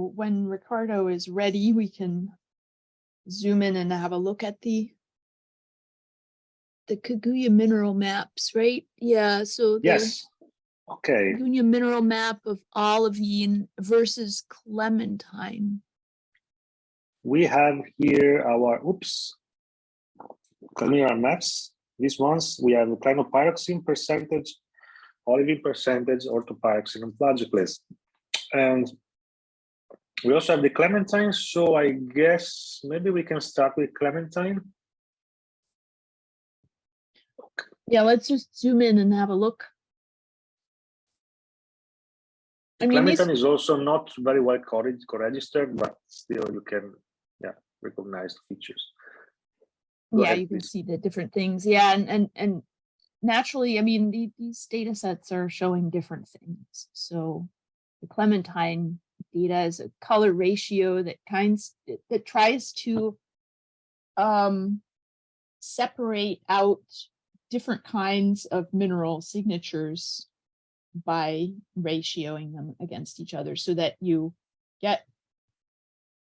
When Riccardo is ready, we can zoom in and have a look at the Kaguya mineral maps, right? Yeah, so the Yes. Okay. Kaguya mineral map of olivine versus clementine. We have here our, Camera maps. These ones, we have clinopyroxene percentage, olivine percentage, orthopyroxene, and plagioclase. And we also have the clementine, so I guess maybe we can start with clementine. Yeah, let's just zoom in and have a look. I mean, Clementine is also not very well co-registered, but still you can, recognize the features. Go ahead, you can please. see the different things. Yeah, and naturally, I mean, these data sets are showing different things. So the clementine data is a color ratio that tries to separate out different kinds of mineral signatures by ratioing them against each other so that you get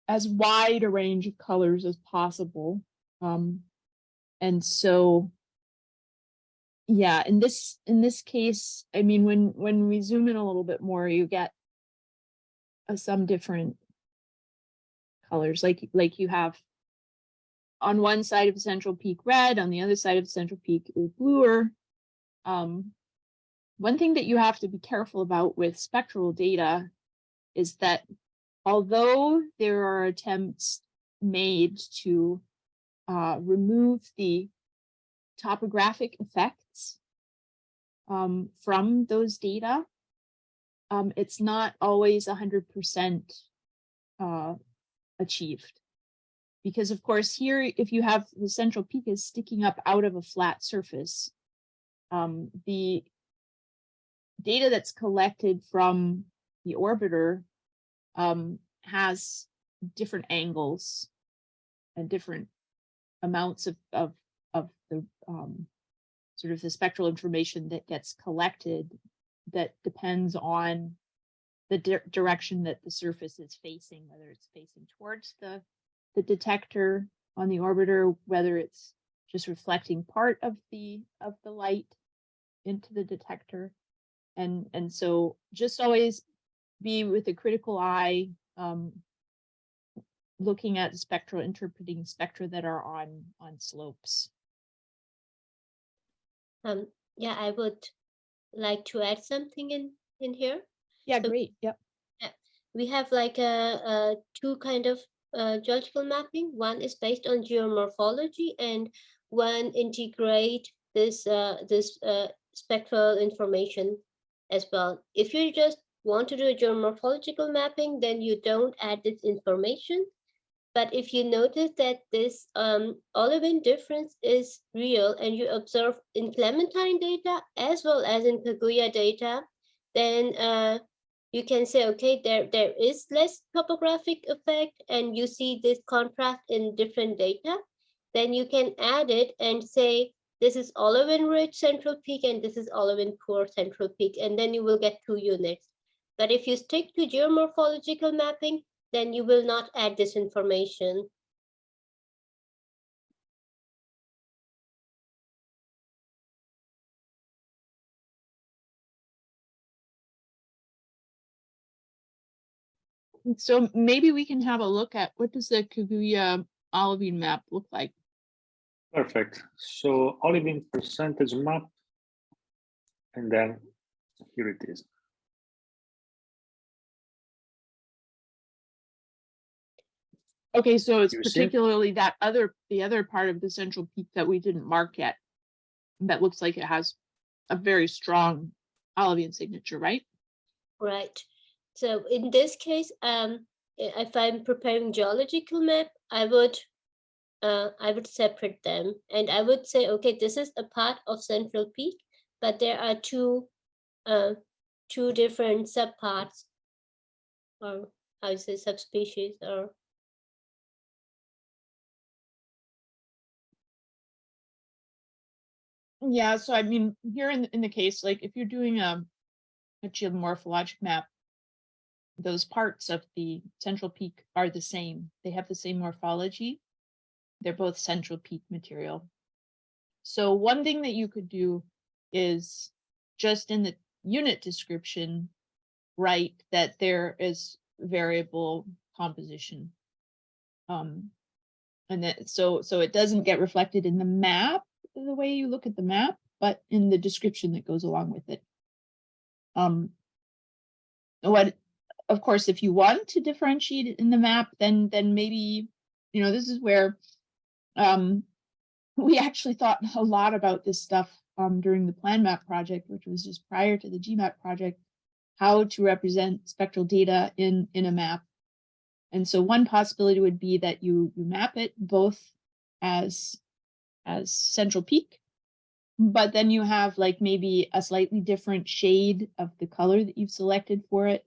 as wide a range of colors as possible. And so, yeah, in this case, I mean, when we zoom in a little bit more, you get some different colors, like you have on one side of the central peak red, on the other side of the central peak is bluer. One thing that you have to be careful about with spectral data is that although there are attempts made to remove the topographic effects from those data, it's not always 100% achieved. Because of course here, if you have the central peak is sticking up out of a flat surface, the data that's collected from the orbiter has different angles and different amounts of the sort of the spectral information that gets collected that depends on the direction that the surface is facing, whether it's facing towards the detector on the orbiter, whether it's just reflecting part of the light into the detector. And so just always be with a critical eye, looking at spectral, interpreting spectra that are on slopes. Yeah, I would like to add something in here. Yeah, so, great. Yep. Yeah, we have like a two kind of geological mapping. One is based on geomorphology, and one integrate this spectral information as well. If you just want to do a geomorphological mapping, then you don't add this information. But if you notice that this olivine difference is real and you observe in clementine data as well as in Kaguya data, then you can say, okay, there is less topographic effect and you see this contrast in different data. Then you can add it and say, this is olivine rich central peak and this is olivine poor central peak, and then you will get 2 units. But if you stick to geomorphological mapping, then you will not add this information. So maybe we can have a look at what does the Kaguya olivine map look like? Perfect. So olivine percentage map, and then here it is. Okay, so it's particularly the other part of the central peak that we didn't mark yet. That looks like it has a very strong olivine signature, right? Right. So in this case, if I'm preparing geological map, I would separate them, and I would say, okay, this is a part of central peak, but there are two different subparts, or I would say subspecies, or yeah. So I mean, here in the case, like if you're doing a geomorphologic map, those parts of the central peak are the same. They have the same morphology. They're both central peak material. So one thing that you could do is just in the unit description, write that there is variable composition. And that so it doesn't get reflected in the map, the way you look at the map, but in the description that goes along with it. Of course, if you want to differentiate it in the map, then maybe, you know, this is where we actually thought a lot about this stuff during the plan map project, which was just prior to the GMAP project, how to represent spectral data in a map. And so one possibility would be that you map it both as central peak, but then you have like maybe a slightly different shade of the color that you've selected for it.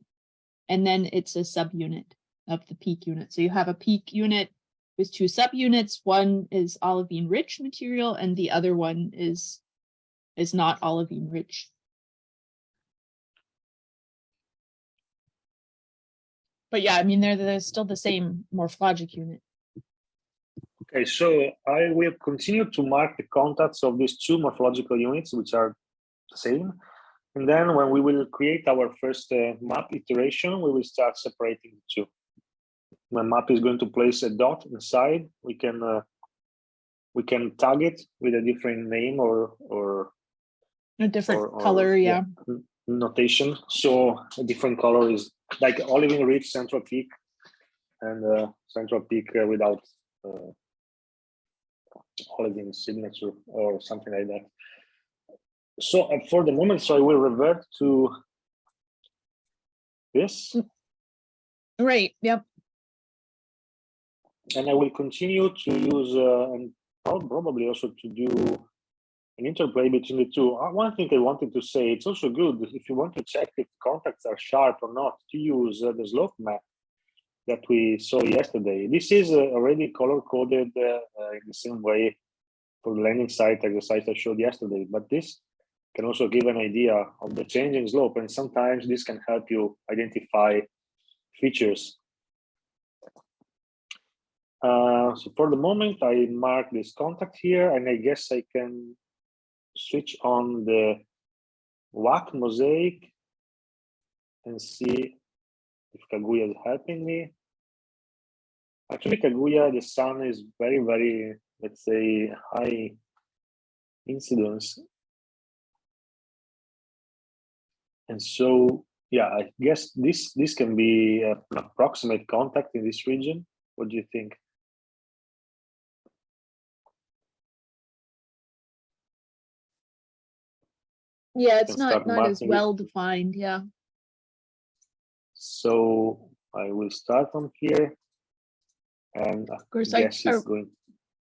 And then it's a subunit of the peak unit. So you have a peak unit with two subunits. One is olivine rich material and the other one is not olivine rich. But yeah, I mean, they're still the same morphologic unit. Okay, so I will continue to mark the contacts of these two morphological units, which are the same. And then when we will create our first map iteration, we will start separating the two. My map is going to place a dot inside. We can tag it with a different name or a different color, yeah. Notation. So a different color is like olivine rich central peak and central peak without olivine signature or something like that. So for the moment, so I will revert to this. Right, yep. And I will continue to use, and I'll probably also to do an interplay between the two. One thing I wanted to say, it's also good if you want to check if contacts are sharp or not, to use the slope map that we saw yesterday. This is already color-coded in the same way for the landing site as the site I showed yesterday, but this can also give an idea of the change in slope, and sometimes this can help you identify features. So for the moment, I mark this contact here, and I guess I can switch on the WAC mosaic and see if Kaguya is helping me. Actually, Kaguya, the sun is very, very, let's say, high incidence. And so, yeah, I guess this can be an approximate contact in this region. What do you think? Yeah, it's not as well defined, yeah. So I will start from here, and of course, I guess it's going.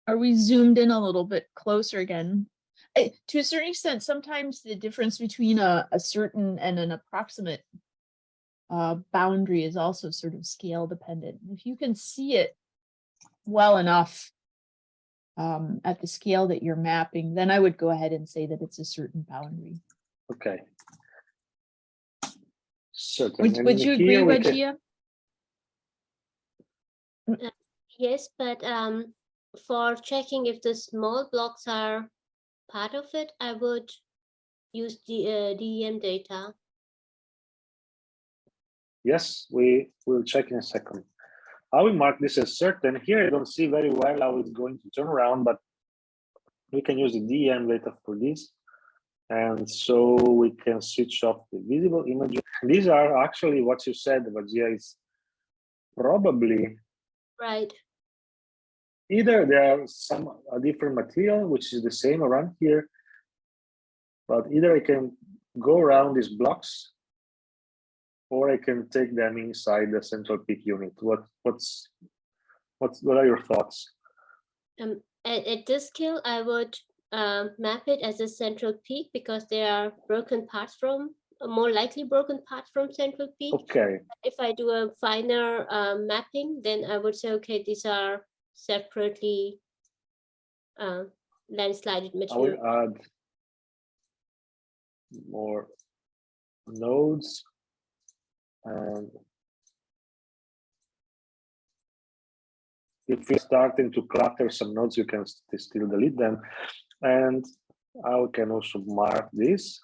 Are we zoomed in a little bit closer again? To a certain extent, sometimes the difference between a certain and an approximate boundary is also sort of scale dependent. If you can see it well enough at the scale that you're mapping, then I would go ahead and say that it's a certain boundary. Okay. Would you agree, Wajiha? Yes, but for checking if the small blocks are part of it, I would use the DEM data. Yes, we will check in a second. I will mark this as certain. Here I don't see very well how it's going to turn around, but we can use the DEM data for this. And so we can switch off the visible image. These are actually what you said, Wajiha, is probably right. Either there are a different material, which is the same around here, but either I can go around these blocks or I can take them inside the central peak unit. What are your thoughts? At this scale, I would map it as a central peak because there are broken parts from, more likely broken parts from central peak. Okay. If I do a finer mapping, then I would say, okay, these are separately landslided material. I will add more nodes and if you're starting to clutter some nodes, you can still delete them. And I can also mark this.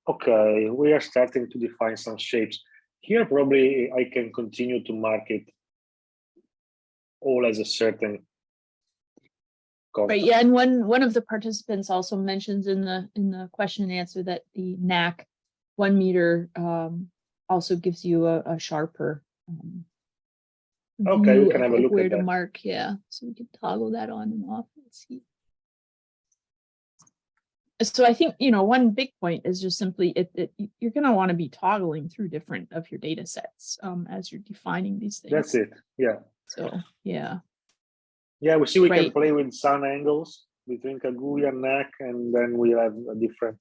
Okay, we are starting to define some shapes. Here, probably I can continue to mark it all as a certain content. Right, yeah, and one of the participants also mentions in the question and answer that the NAC 1 meter also gives you a sharper Okay, view we can have a of look where at to that. mark. Yeah, so we can toggle that on and off. Let's see. So I think, you know, one big point is just simply you're going to want to be toggling through different of your data sets as you're defining these things. That's it. Yeah. So yeah. Yeah, we see we Right. can play with sun angles between Kaguya and NAC, and then we have a different.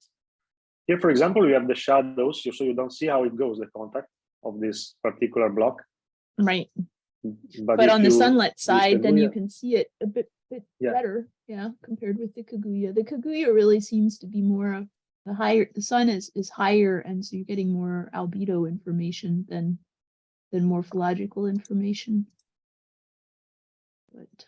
Here, for example, we have the shadows, so you don't see how it goes, the contact of this particular block. Right. But on the sunlit use side, then you Kaguya, can see it a bit Yeah. better, yeah, compared with the Kaguya. The Kaguya really seems to be more of the higher, the sun is higher, and so you're getting more albedo information than morphological information. But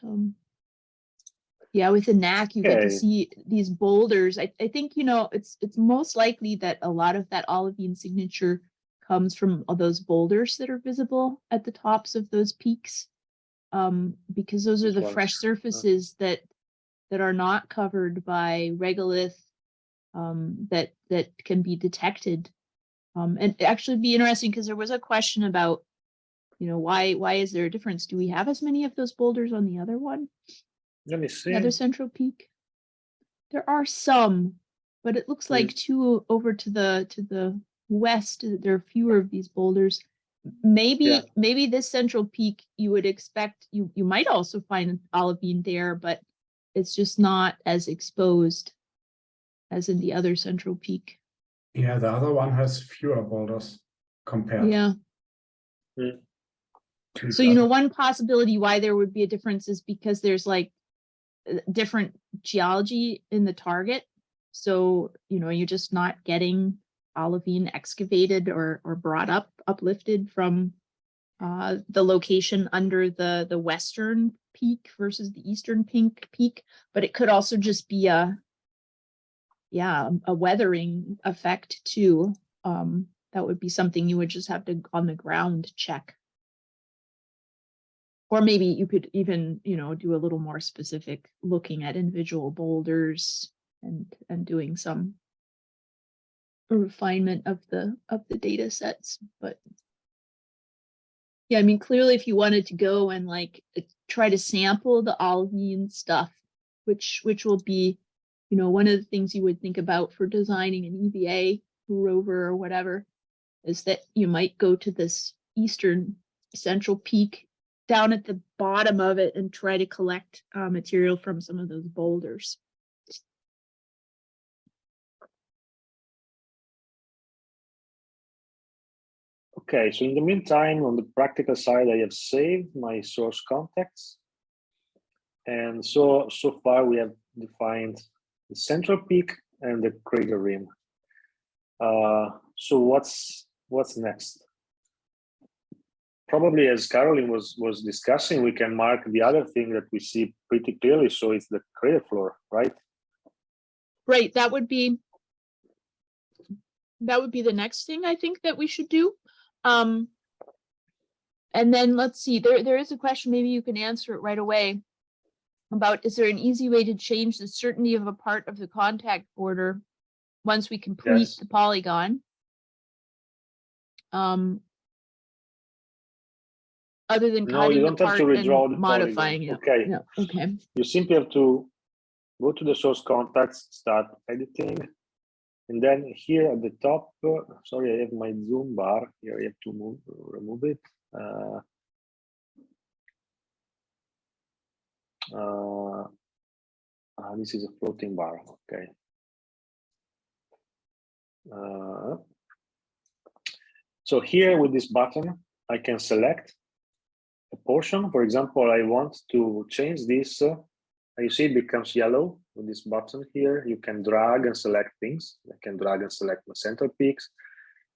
yeah, with the NAC, you get to Okay. see these boulders. I think, you know, it's most likely that a lot of that olivine signature comes from all those boulders that are visible at the tops of those peaks, because those are Which the ones? fresh surfaces that are not covered by regolith, that can be detected. And actually be interesting because there was a question about, you know, why is there a difference? Do we have as many of those boulders on the other one? Let me see. The other central peak? There are some, but it looks like two over to the west, there are fewer of these boulders. Maybe this central peak you would expect, you might also find olivine there, but it's just not as exposed as in the other central peak. Yeah, the other one has fewer boulders compared. Yeah. Mm. to So, the you know, other. one possibility why there would be a difference is because there's like different geology in the target. So, you know, you're just not getting olivine excavated or brought uplifted from the location under the western peak versus the eastern peak. But it could also just be a weathering effect too. That would be something you would just have to on the ground check. Or maybe you could even, you know, do a little more specific looking at individual boulders and doing some refinement of the data sets. But yeah, I mean, clearly if you wanted to go and like try to sample the olivine stuff, which will be, you know, one of the things you would think about for designing an EVA rover or whatever, is that you might go to this eastern central peak down at the bottom of it and try to collect material from some of those boulders. Okay, so in the meantime, on the practical side, I have saved my source contacts. And so far we have defined the central peak and the crater rim. So what's next? Probably, as Carolyn was discussing, we can mark the other thing that we see pretty clearly. So it's the crater floor, right? Right, that would be the next thing I think that we should do. And then let's see, there is a question, maybe you can answer it right away, about is there an easy way to change the certainty of a part of the contact border once we complete the polygon? Other than cutting you don't the have part to redraw and the modifying polygon. it. Okay. Yeah, okay. You simply have to go to the source contacts, start editing, and then here at the top, sorry, I have my zoom bar here. I have to remove it. This is a floating bar. Okay. So here with this button, I can select a portion. For example, I want to change this And you see it becomes yellow with this button here. You can drag and select things. I can drag and select my center peaks.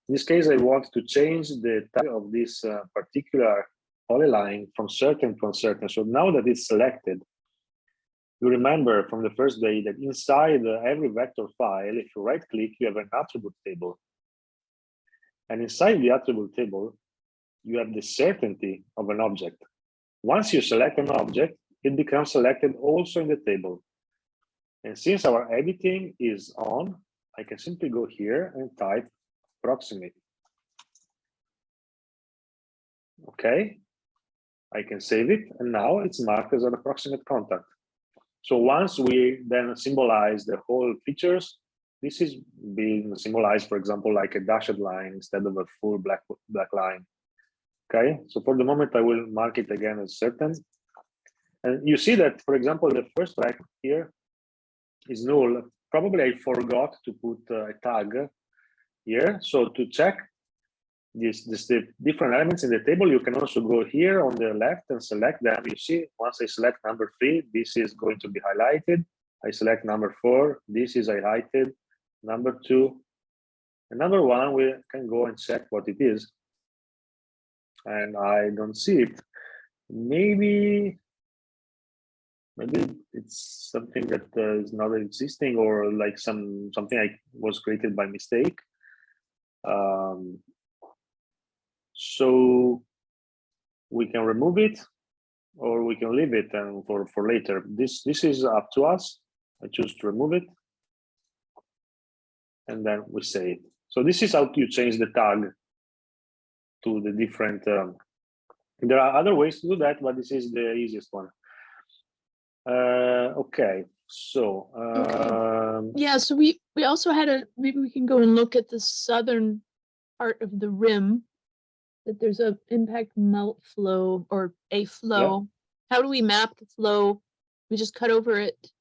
In this case, I want to change the type of this particular polyline from certain to uncertain. So now that it's selected, you remember from the first day that inside every vector file, if you right click, you have an attribute table. And inside the attribute table, you have the certainty of an object. Once you select an object, it becomes selected also in the table. And since our editing is on, I can simply go here and type approximate. Okay, I can save it, and now it's marked as an approximate contact. So once we then symbolize the whole features, this is being symbolized, for example, like a dashed line instead of a full black line. Okay, so for the moment, I will mark it again as certain. And you see that, for example, the first track here is null. Probably I forgot to put a tag here. So to check the different elements in the table, you can also go here on the left and select them. You see, once I select number 3, this is going to be highlighted. I select number 4, this is highlighted. Number 2, and number 1, we can go and check what it is. And I don't see it. Maybe it's something that is not existing, or like something I was created by mistake. So we can remove it, or we can leave it and for later. This is up to us. I choose to remove it, and then we save it. So this is how you change the tag to the different. There are other ways to do that, but this is the easiest one. Okay, so yeah, so we also had maybe we can go and look at the southern part of the rim, that there's a impact melt flow, or a flow. Yeah. How do we map the flow? We just cut over it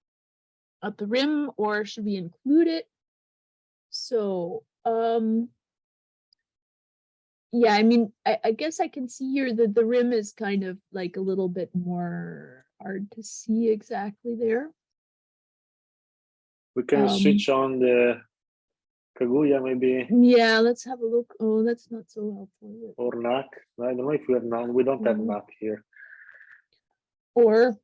at the rim, or should we include it? So yeah, I mean, I guess I can see here that the rim is kind of like a little bit more hard to see exactly there. We can switch on the Kaguya, maybe. Yeah, let's have a look. Oh, that's not so helpful. Or NAC. I don't know if we have NAC. We don't have NAC here. Or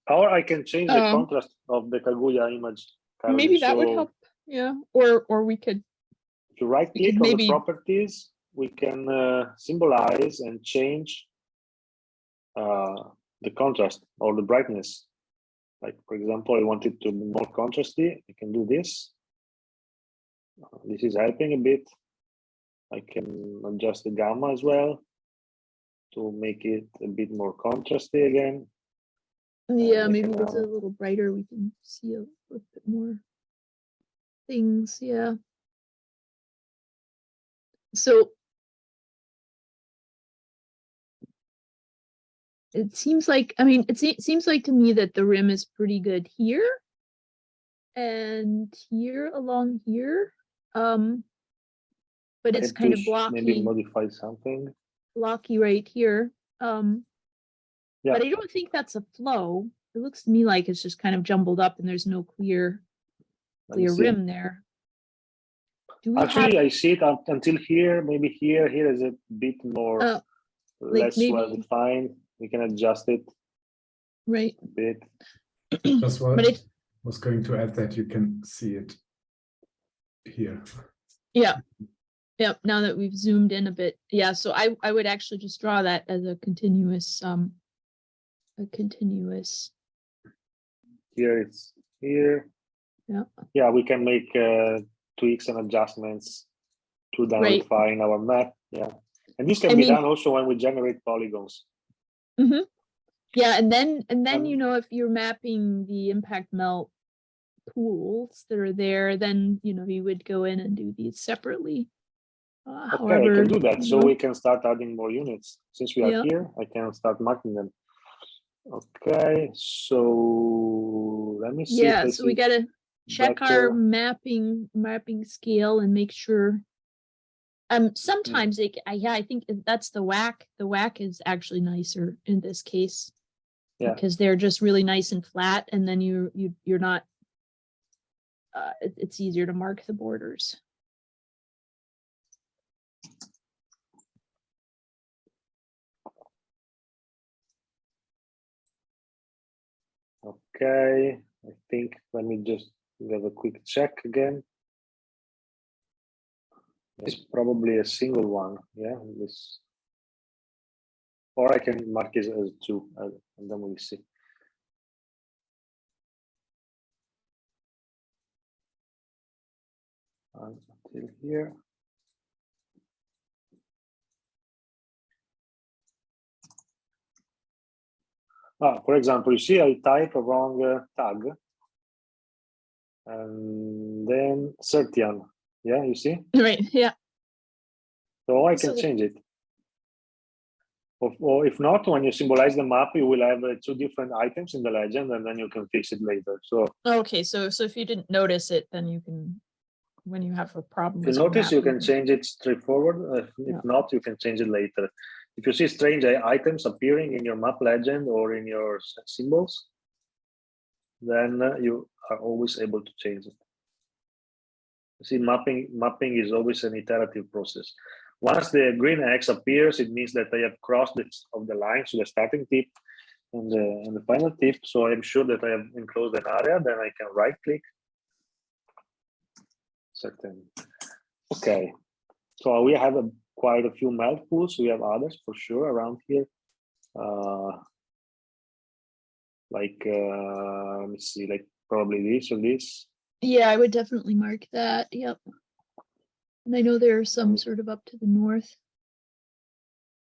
I can change the contrast of the Kaguya image. Carolyn. Maybe that would help. Yeah. Or we could. If you right click on the properties, we can symbolize and change the contrast or the brightness. Like, for example, I want it to be more contrasty. I can do this. This is helping a bit. I can adjust the gamma as well to make it a bit more contrasty again. Yeah, maybe with a little brighter, we can see a little bit more things. Yeah. So it seems like, I mean, it seems like to me that the rim is pretty good here and here along here. But it's kind of blocky. Maybe modify something. Blocky right here. Yeah. But I don't think that's a flow. It looks to me like it's just kind of jumbled up and there's no clear rim there. Actually, I see it up until here. Maybe here is a bit more less well defined. We can adjust it. Right. A bit. Just was going to add that you can see it here. Yeah. Yep. Now that we've zoomed in a bit. Yeah. So I would actually just draw that as a continuous Here it's here. Yeah. Yeah, we can make tweaks and adjustments to then refine our map. Yeah. And this can be done also when we generate polygons. Mm-hmm. Yeah, and then you know, if you're mapping the impact melt pools that are there, then you know you would go in and do these separately. Okay, I can do that. So we can start adding more units. Since we are here, I can start marking them. Okay, so let me see. Yeah, so we gotta check our mapping scale and make sure. Sometimes I think that's the whack. The whack is actually nicer in this case. Yeah. because they're just really nice and flat, and then you're not. It's easier to mark the borders. Okay, I think let me just have a quick check again. It's probably a single one, yeah. This, or I can mark it as two, and then we'll see. Until here. For example, you see I type a wrong tag, and then Certian. Yeah, you see? Right. Yeah. So I can change it. Or if not, when you symbolize the map, you will have two different items in the legend, and then you can fix it later. So okay, so if you didn't notice it, then you can, when you have a problem. If you notice, you can change it straightforward. If not, you can change it later. If you see strange items appearing in your map legend or in your symbols, then you are always able to change it. You see, mapping is always an iterative process. Once the green X appears, it means that I have crossed the line, so the starting tip and the final tip. So I'm sure that I have enclosed an area. Then I can right click. Certain. Okay, so we have quite a few melt pools. We have others for sure around here. Let me see, like probably this or this. Yeah, I would definitely mark that. Yep. And I know there are some sort of up to the north.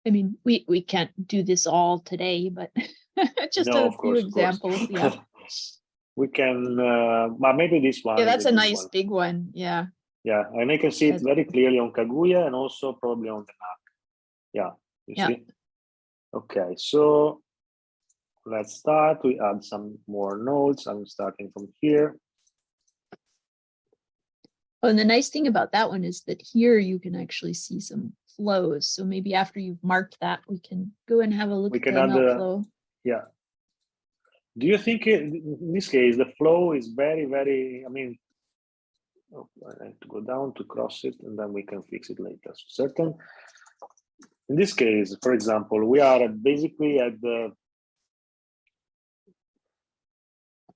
I mean, we can't do this all today, but just No, a few examples. Yeah. We can, but maybe this one. Yeah, that's a nice big one. Yeah. Yeah, and I can see it very clearly on Kaguya and also probably on the map. Yeah, you see? Okay, so let's start. We add some more nodes. I'm starting from here. Oh, and the nice thing about that one is that here you can actually see some flows. So maybe after you've marked that, we can go and have a look at the melt flow. Yeah. Do you think in this case, the flow is very, very, I mean, I have to go down to cross it and then we can fix it later. So certain. In this case, for example, we are basically at the.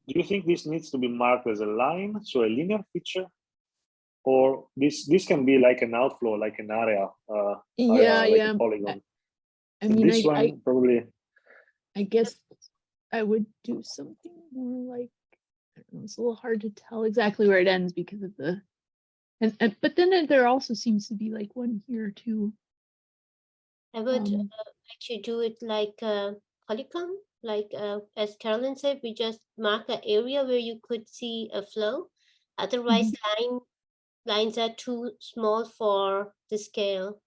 Do you think this needs to be marked as a line, so a linear feature, or this can be like an outflow, like an area? Like a polygon. I mean, this one probably. I guess I would do something more like. I don't know, it's a little hard to tell exactly where it ends because of the. But then there also seems to be like one here too. I would actually do it like a polygon, like as Carolyn said, we just mark an area where you could see a flow. Otherwise, lines are too small for the scale.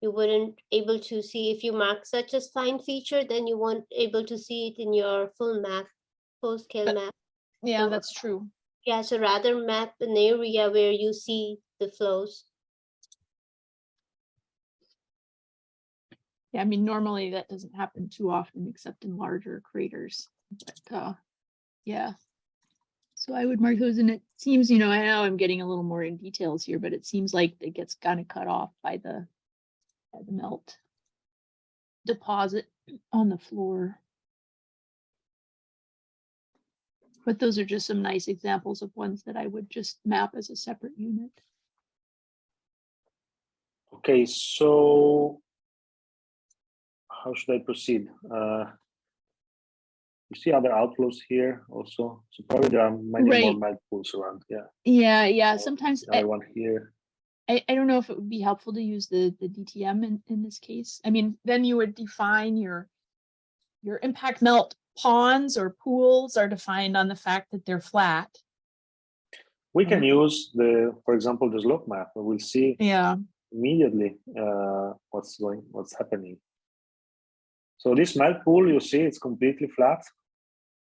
You wouldn't able to see if you mark such a fine feature, then you won't able to see it in your full map, full scale map. Yeah, that's true. Yeah, so rather map an area where you see the flows. Yeah, I mean, normally that doesn't happen too often except in larger craters. But yeah. So I would mark those, and it seems, I know I'm getting a little more in details here, but it seems like it gets kind of cut off by the melt deposit on the floor. But those are just some nice examples of ones that I would just map as a separate unit. Okay, so how should I proceed? You see other outflows here also. So probably there are many more melt pools around. Yeah. Yeah. Sometimes another one here. I don't know if it would be helpful to use the DTM in this case. I mean, then you would define your impact melt ponds or pools are defined on the fact that they're flat. We can use for example, the slope map. We'll see immediately what's happening. So this melt pool, you see, it's completely flat.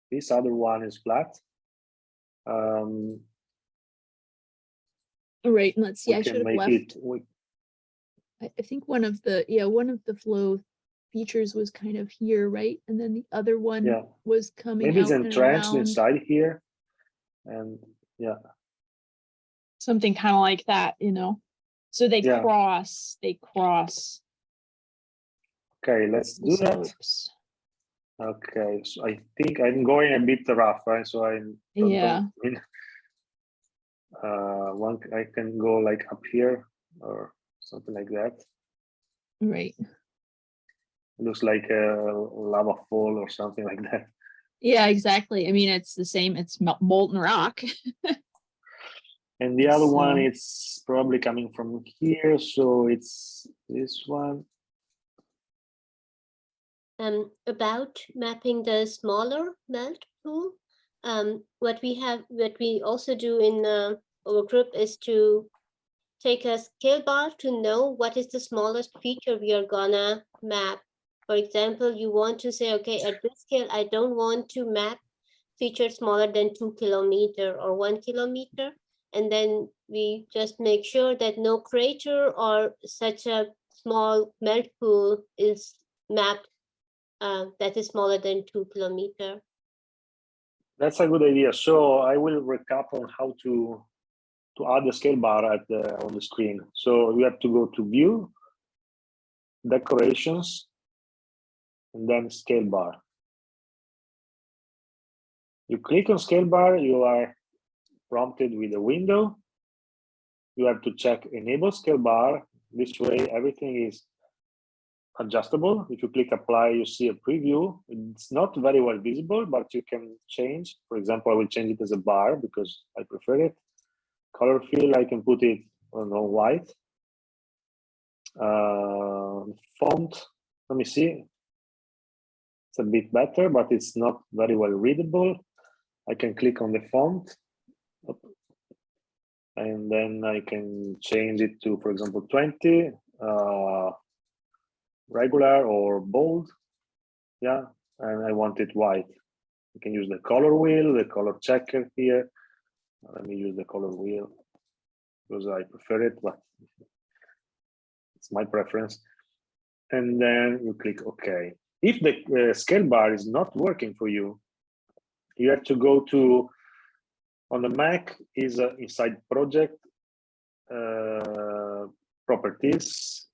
This other one is flat. Right, and let's see. I should have left. It, I think one of the flow features was kind of here, right? And then the other one Yeah. was coming Maybe it's out and entrenched around. inside here. And yeah. Something kind of like that, you know. So they Yeah. cross. Okay, let's the do that. slopes. Okay, so I think I'm going a bit rough, right? So Yeah. One I can go like up here or something like that. Right. Looks like a lava fall or something like that. Yeah, exactly. I mean, it's the same. It's molten rock. And the other one, So- it's probably coming from here. So it's this one. About mapping the smaller melt pool, what we also do in our group is to take a scale bar to know what is the smallest feature we are gonna map. For example, you want to say, okay, at this scale, I don't want to map features smaller than 2 kilometers or 1 kilometer. And then we just make sure that no crater or such a small melt pool is mapped that is smaller than 2 kilometers. That's a good idea. So I will recap on how to add the scale bar on the screen. So you have to go to View, Decorations, and then Scale Bar. You click on Scale Bar, you are prompted with a window. You have to check Enable Scale Bar. This way, everything is adjustable. If you click Apply, you see a preview. It's not very well visible, but you can change. For example, I will change it as a bar because I prefer it. Color fill, I can put it on white. Font, let me see. It's a bit better, but it's not very well readable. I can click on the font, and then I can change it to, for example, 20, regular or bold. Yeah, and I want it white. You can use the color wheel, the color checker here. Let me use the color wheel because I prefer it, but it's my preference. And then you click OK. If the scale bar is not working for you, you have to go to, on the Mac is inside Project, Properties.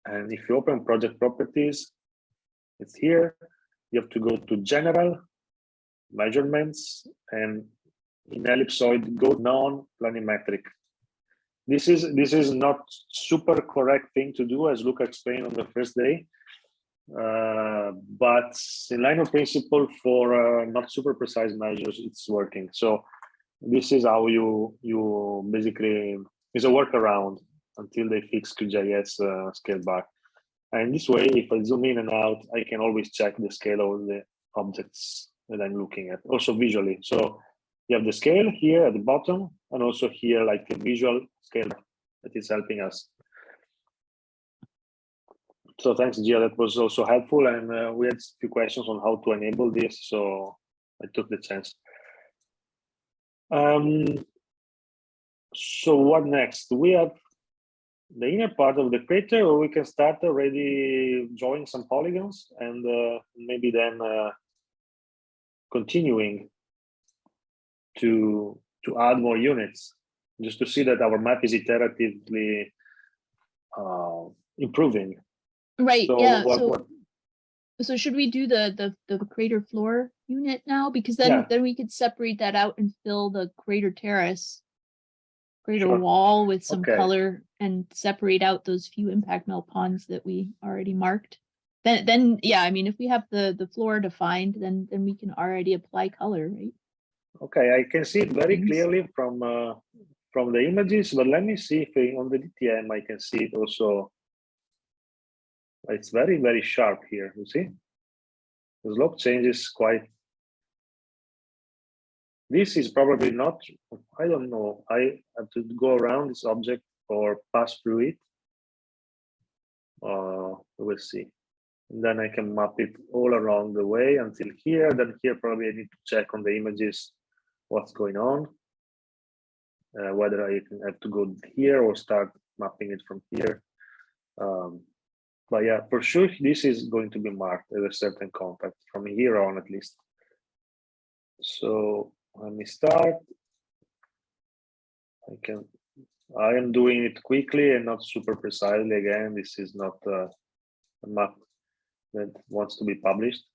And if you open Project Properties, it's here. You have to go to General, Measurements, and in ellipsoid, go non-planimetric. This is not super correct thing to do, as Luca explained on the first day. But in line of principle for not super precise measures, it's working. So this is how you basically, is a workaround until they fix QGIS scale bar. And this way, if I zoom in and out, I can always check the scale of the objects that I'm looking at, also visually. So you have the scale here at the bottom, and also here like a visual scale that is helping us. So thanks, Gia, that was also helpful. And we had a few questions on how to enable this, so I took the chance. So what next? We have the inner part of the crater, or we can start already drawing some polygons and maybe then continuing to add more units, just to see that our map is iteratively improving. Right. So Yeah. what So should we do the crater floor unit now? Because then we could separate that out and fill the crater terrace, crater Sure. wall with some Okay. color and separate out those few impact melt ponds that we already marked. Then yeah, I mean, if we have the floor defined, then we can already apply color, right? Okay, I can see it very clearly from the images, but let me see if on the DTM I can see it also. It's very, very sharp here, you see? The slope changes quite. This is probably not, I don't know. I have to go around this object or pass through it. We'll see. And then I can map it all along the way until here. Then here probably I need to check on the images what's going on. Whether I have to go here or start mapping it from here. But yeah, for sure, this is going to be marked as a certain contact from here on at least. So let me start. I am doing it quickly and not super precisely. Again, this is not a map that wants to be published,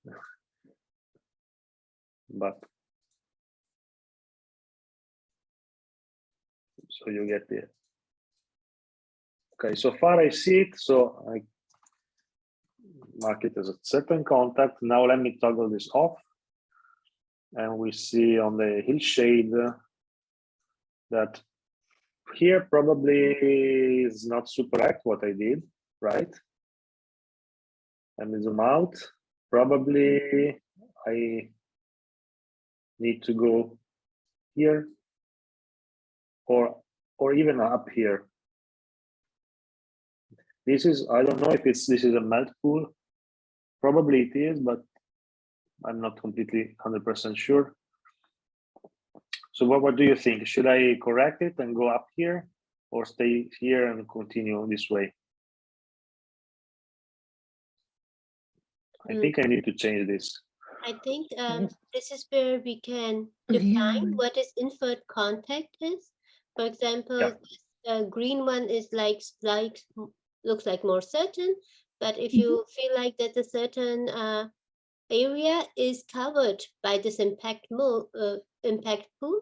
but so you get it. Okay, so far I see it, so I mark it as a certain contact. Now let me toggle this off, and we see on the hillshade that here probably is not super act what I did, right? Let me zoom out. Probably I need to go here or even up here. This is, I don't know if this is a melt pool. Probably it is, but I'm not completely 100% sure. So what do you think? Should I correct it and go up here, or stay here and continue this way? I think I need to change this. I think this is where we can define what is inferred contact is. For example, Yeah. this green one is looks like more certain, but if you feel like that a certain area is covered by this impact pool,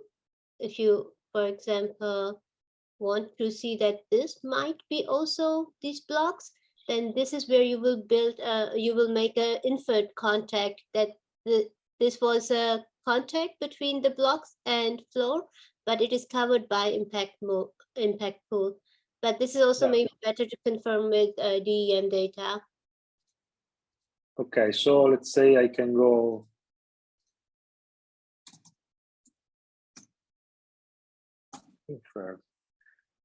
if you, for example, want to see that this might be also these blocks, then this is where you will build, you will make an inferred contact that this was a contact between the blocks and floor, but it is covered by impact pool. But this is also maybe better to confirm with DEM data. Okay, so let's say I can go. Inferred.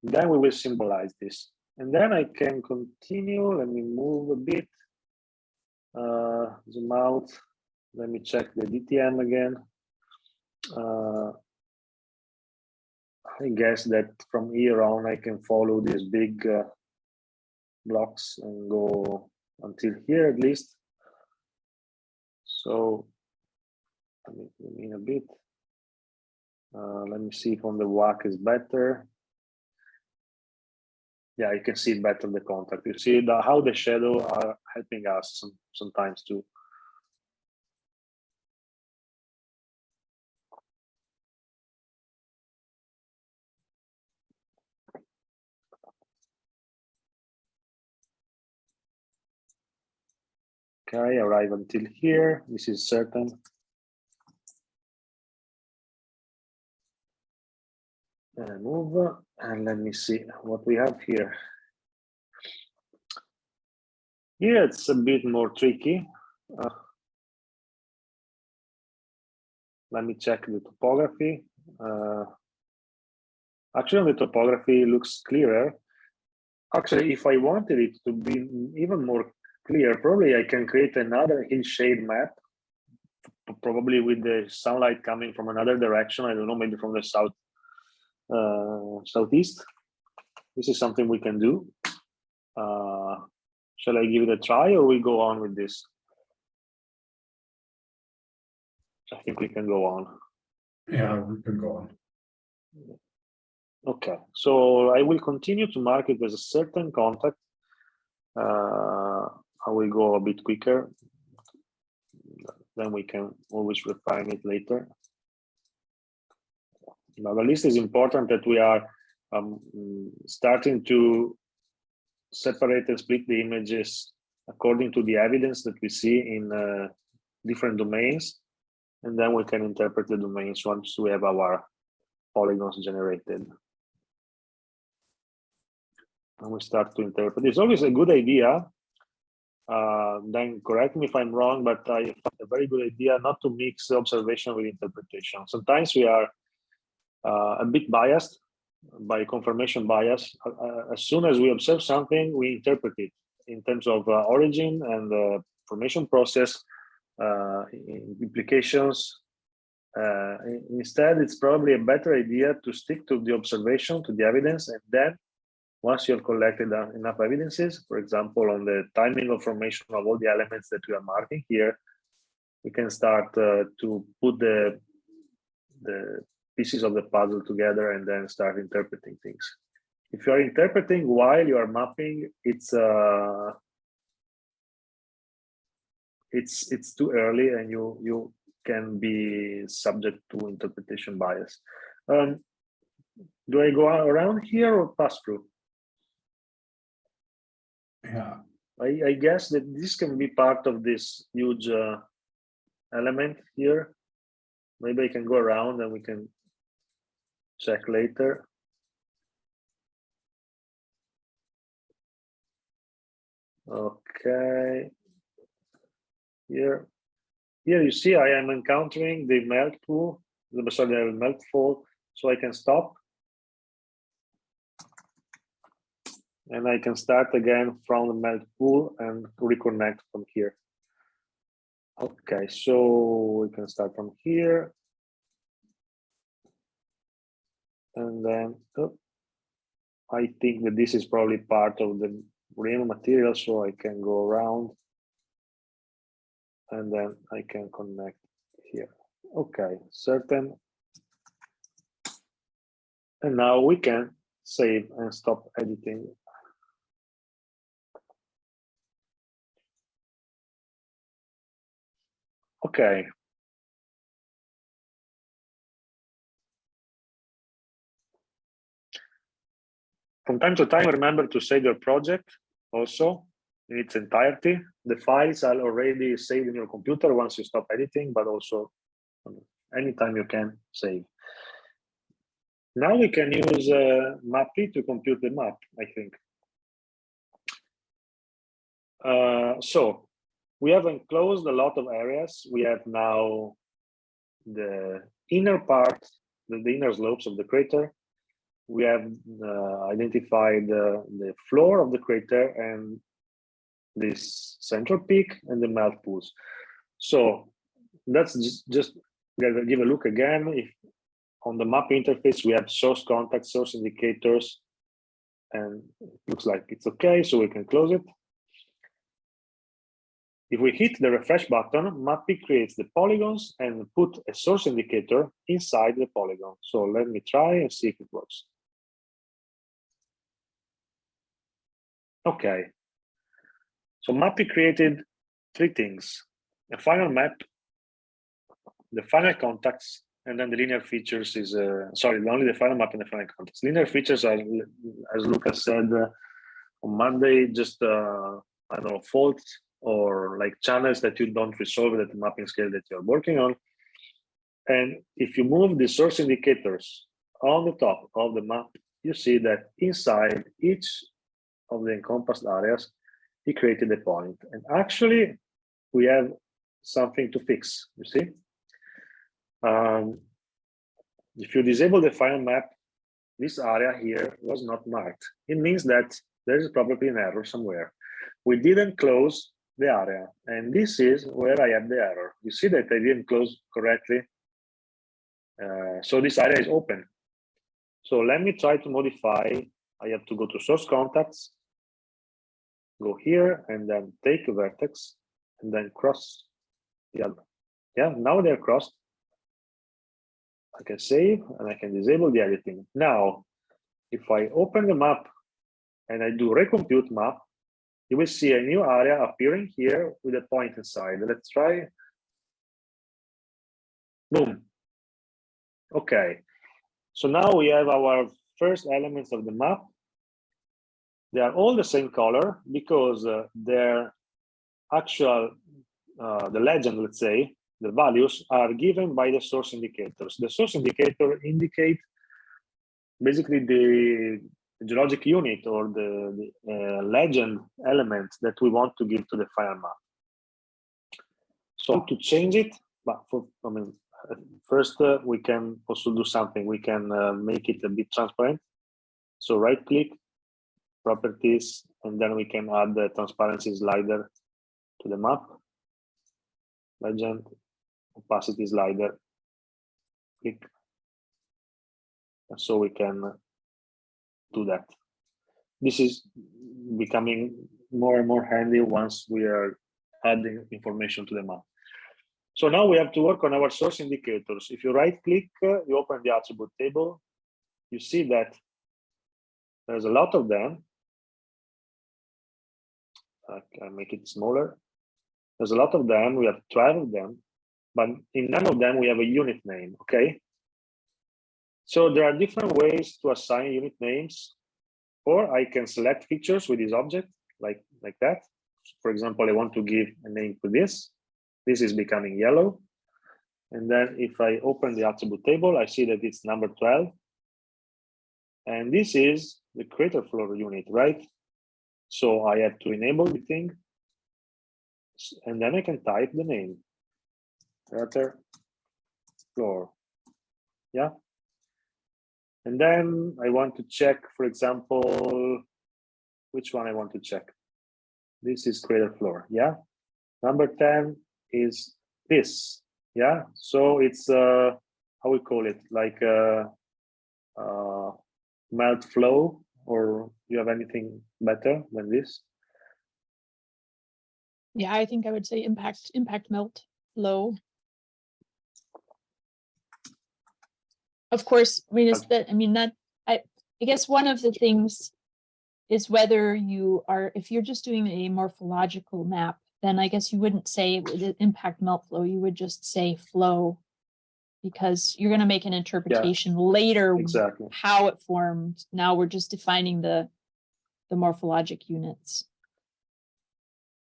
Then we will symbolize this. And then I can continue. Let me move a bit. Zoom out. Let me check the DTM again. I guess that from here on I can follow these big blocks and go until here at least. So let me zoom in a bit. Let me see if on the WAC is better. Yeah, you can see better the contact. You see how the shadow are helping us sometimes too. Okay, arrive until here. This is certain. And move, and let me see what we have here. Here it's a bit more tricky. Let me check the topography. Actually, the topography looks clearer. Actually, if I wanted it to be even more clear, probably I can create another hillshade map, probably with the sunlight coming from another direction. I don't know, maybe from the southeast. This is something we can do. Shall I give it a try, or we go on with this? I think we can go on. Yeah, we can go on. Okay, so I will continue to mark it as a certain contact. I will go a bit quicker. Then we can always refine it later. Now the list is important that we are starting to separate and split the images according to the evidence that we see in different domains, and then we can interpret the domains once we have our polygons generated. And we start to interpret. It's always a good idea, then correct me if I'm wrong, but I find a very good idea not to mix observation with interpretation. Sometimes we are a bit biased by confirmation bias. As soon as we observe something, we interpret it in terms of origin and formation process, implications. Instead, it's probably a better idea to stick to the observation, to the evidence, and then Once you have collected enough evidences, for example, on the timing of formation of all the elements that we are marking here, we can start to put the pieces of the puzzle together and then start interpreting things. If you are interpreting while you are mapping, it's too early, and you can be subject to interpretation bias. Do I go around here or pass through? Yeah. I guess that this can be part of this huge element here. Maybe I can go around and we can check later. Okay. Here you see I am encountering the melt pool, sorry, the melt fall, so I can stop. And I can start again from the melt pool and reconnect from here. Okay, so we can start from here. And then I think that this is probably part of the rim material, so I can go around. And then I can connect here. Okay, certain. And now we can save and stop editing. Okay. From time to time, remember to save your project also in its entirety. The files are already saved in your computer once you stop editing, but also anytime you can save. Now we can use Mappy to compute the map, I think. So we have enclosed a lot of areas. We have now the inner part, the inner slopes of the crater. We have identified the floor of the crater and this central peak and the melt pools. So let's just give a look again. If on the map interface we have source contact, source indicators, and it looks like it's okay, so we can close it. If we hit the refresh button, Mappy creates the polygons and put a source indicator inside the polygon. So let me try and see if it works. Okay. So Mappy created three things: a final map, the final contacts, and then the linear features is, sorry, only the final map and the final contacts. Linear features are, as Lucas said on Monday, just, I don't know, faults or like channels that you don't resolve at the mapping scale that you're working on. And if you move the source indicators on the top of the map, you see that inside each of the encompassed areas, he created a point. And actually, we have something to fix, you see? If you disable the final map, this area here was not marked. It means that there is probably an error somewhere. We didn't close the area, and this is where I have the error. You see that I didn't close correctly. So this area is open. So let me try to modify. I have to go to source contacts, go here, and then take a vertex, and then cross the other. Yeah, now they're crossed. I can save, and I can disable the editing. Now, if I open the map and I do recompute map, you will see a new area appearing here with a point inside. Let's try. Boom. Okay. So now we have our first elements of the map. They are all the same color because their actual, the legend, let's say, the values are given by the source indicators. The source indicator indicate basically the geologic unit or the legend element that we want to give to the final map. So to change it, but for, I mean, first we can also do something. We can make it a bit transparent. So right click, properties, and then we can add the transparency slider to the map. Legend, opacity slider, click. And so we can do that. this is becoming more and more handy once we are adding information to the map. So now we have to work on our source indicators. If you right click, you open the attribute table, you see that there's a lot of them. I can make it smaller. There's a lot of them. We have 12 of them, but in none of them we have a unit name, okay? So there are different ways to assign unit names, or I can select features with this object, like that. For example, I want to give a name to this. This is becoming yellow. And then if I open the attribute table, I see that it's number 12. And this is the crater floor unit, right? So I have to enable the thing. And then I can type the name, crater floor. Yeah. And then I want to check, for example, which one I want to check. This is crater floor, yeah. Number 10 is this, yeah. So it's how we call it, like melt flow, or you have anything better than this? Yeah, I think I would say impact melt flow. Of course, I mean, it's that, I mean, that, I guess one of the things is whether you are, if you're just doing a morphological map, then I guess you wouldn't say it would impact melt flow, you would just say flow, because you're going to make an interpretation later, exactly, how it formed. Now we're just defining the morphologic units.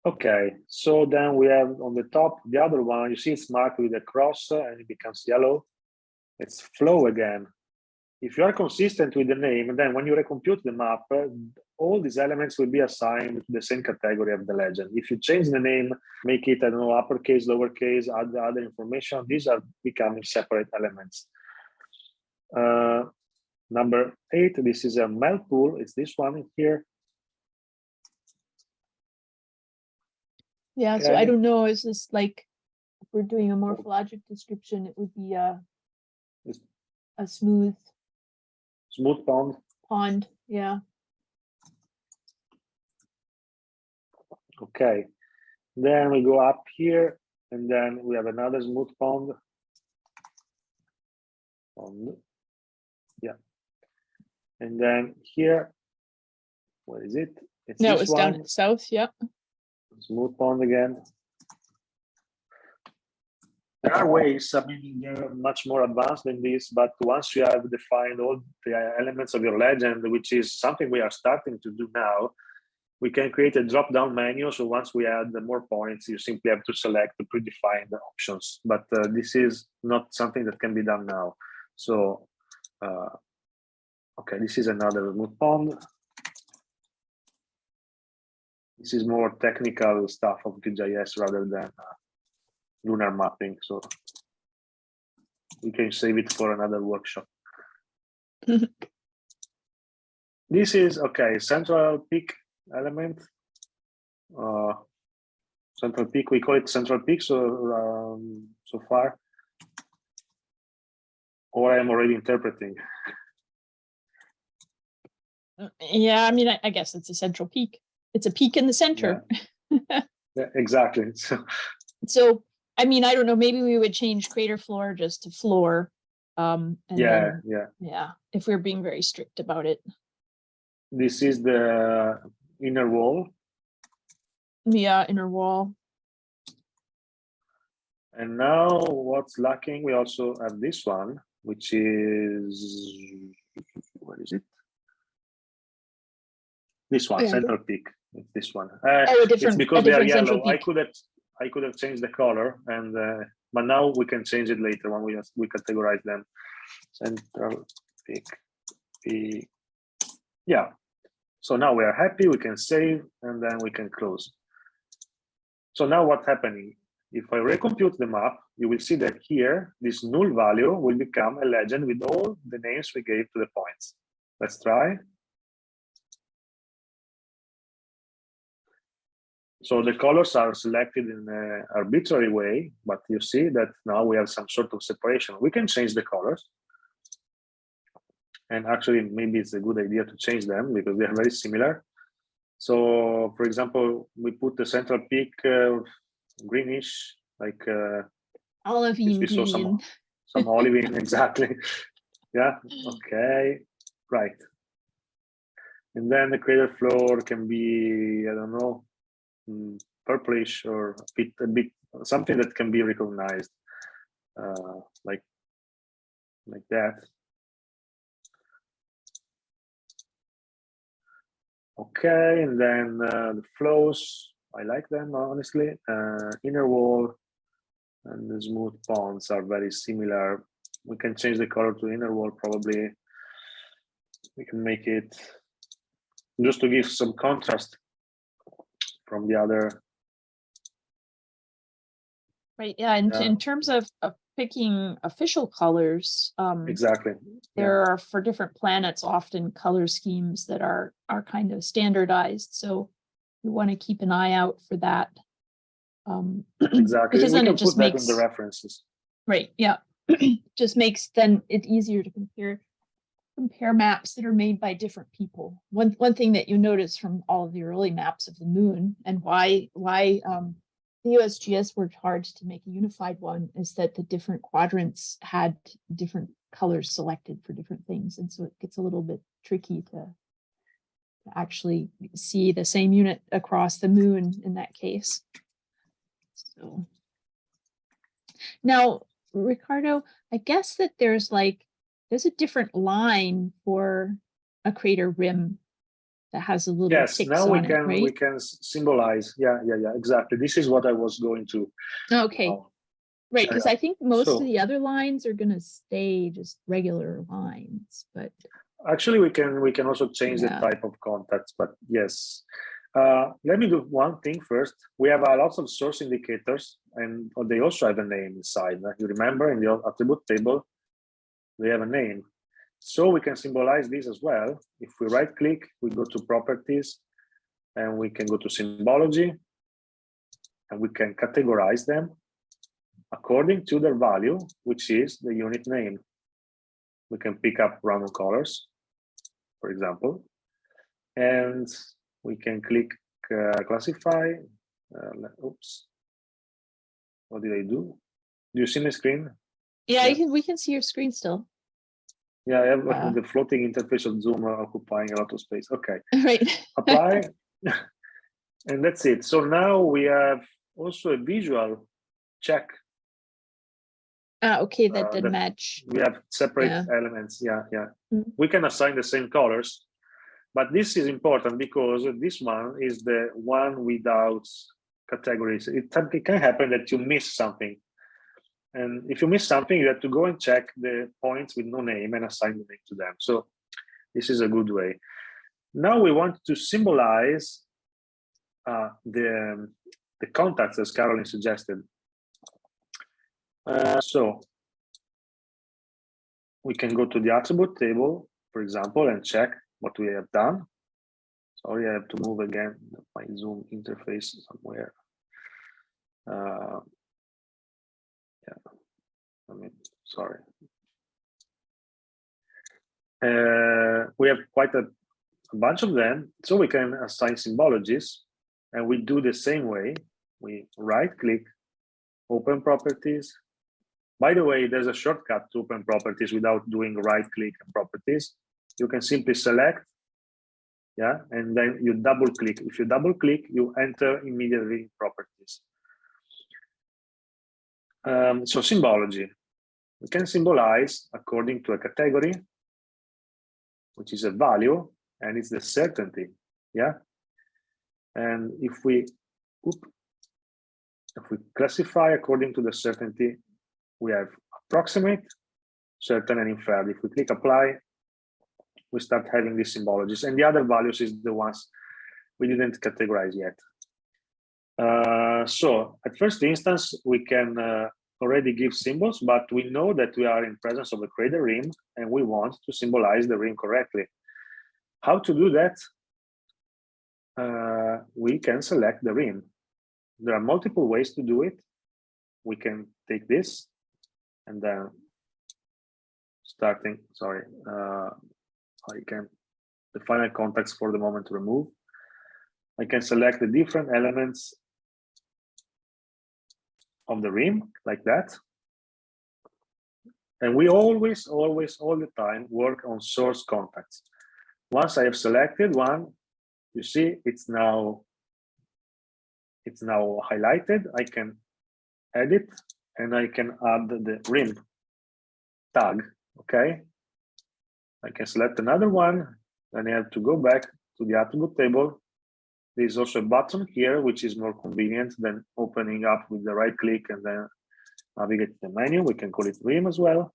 Okay, so then we have on the top, the other one, you see it's marked with a cross and it becomes yellow. It's flow again. If you are consistent with the name, then when you recompute the map, all these elements will be assigned to the same category of the legend. If you change the name, make it, I don't know, uppercase, lowercase, add other information, these are becoming separate elements. Number 8, this is a melt pool. It's this one here. Yeah, okay. so I don't know, is this like, if we're doing a morphologic description, it would be a smooth pond, yeah. Okay, then we go up here, and then we have another smooth pond. Yeah, and then here, what is it? It's no, this it's one. down south, yeah. Smooth pond again. There are ways, I mean, they're much more advanced than this, but once you have defined all the elements of your legend, which is something we are starting to do now, we can create a drop-down menu. So once we add more points, you simply have to select the predefined options. But this is not something that can be done now. So, okay, this is another smooth pond. This is more technical stuff of QGIS rather than lunar mapping, so we can save it for another workshop. This is, okay, central peak element. Central peak, we call it central peak, so so far. Or I'm already interpreting. Yeah, I mean, I guess it's a central peak. It's a peak in the center. Yeah, exactly. So, I mean, I don't know, maybe we would change crater floor just to floor. And yeah, then, yeah, if we're being very strict about it. This is the inner wall. Yeah, inner wall. And now what's lacking, we also have this one, which is, what is it? This one, central peak. It's this one. It's because they are yellow. I could have changed the color, and but now we can change it later when we categorize them. Central peak. Yeah. So now we are happy. We can save, and then we can close. So now what's happening? If I recompute the map, you will see that here this null value will become a legend with all the names we gave to the points. Let's try. So the colors are selected in an arbitrary way, but you see that now we have some sort of separation. We can change the colors. And actually, maybe it's a good idea to change them because they are very similar. So, for example, we put the central peak greenish, like Olivine we saw green. some olivine, exactly. Yeah, okay, right. And then the crater floor can be, I don't know, purplish or a bit something that can be recognized, like that. Okay, and then the flows, I like them honestly. Inner wall and the smooth ponds are very similar. We can change the color to inner wall probably. We can make it just to give some contrast from the other. Right, yeah, in terms of picking official colors, exactly. There are, for different planets, often color schemes that are kind of standardized. So you want to keep an eye out for that. Exactly, because we then can it just put that makes in the references. Right, yeah. Just makes then it easier to compare maps that are made by different people. One thing that you notice from all of the early maps of the moon and why the USGS worked hard to make a unified one is that the different quadrants had different colors selected for different things. And so it gets a little bit tricky to actually see the same unit across the moon in that case. So now, Riccardo, I guess that there's a different line for a crater rim that has a little yes, ticks now on it, right? we can symbolize. Yeah, exactly. This is what I was going to. Okay. Right, because I think most of So- the other lines are going to stay just regular lines, but Actually, we can also change the type of contacts, but yes. Let me do one thing first. We have lots of source indicators, and they also have a name inside. You remember in the attribute table, they have a name. So we can symbolize this as well. If we right click, we go to properties, and we can go to symbology, and we can categorize them according to their value, which is the unit name. We can pick up random colors, for example, and we can click classify. Oops, what did I do? Do you see my screen? yeah, we can see your screen still. Yeah, I have the floating interface of Zoom occupying a lot of space. Okay, Right. apply, and that's it. So now we have also a visual check. Okay, that did match. We have separate elements. Yeah. We can assign the same colors, but this is important because this one is the one without categories. It can happen that you miss something. And if you miss something, you have to go and check the points with no name and assign the name to them. So this is a good way. Now we want to symbolize the contacts as Carolyn suggested. So we can go to the attribute table, for example, and check what we have done. Sorry, I have to move again my Zoom interface somewhere. Sorry. We have quite a bunch of them, so we can assign symbologies, and we do the same way. We right-click, open properties. By the way, there's a shortcut to open properties without doing right-click and properties. You can simply select, and then you double-click. If you double-click, you enter immediately properties. So symbology. We can symbolize according to a category, which is a value, and it's the certainty, And if we classify according to the certainty, we have approximate, certain, and inferred. If we click apply, we start having these symbologies, and the other values is the ones we didn't categorize yet. So at first instance, we can already give symbols, but we know that we are in presence of a crater rim, and we want to symbolize the rim correctly. How to do that? We can select the rim. There are multiple ways to do it. We can take this and then I can, the final contacts for the moment to remove. I can select the different elements of the rim like that. And we always, all the time work on source contacts. Once I have selected one, you see it's now highlighted. I can edit and I can add the rim tag. Okay, I can select another one and I have to go back to the attribute table. There's also a button here, which is more convenient than opening up with the right click and then navigate the menu. We can call it rim as well.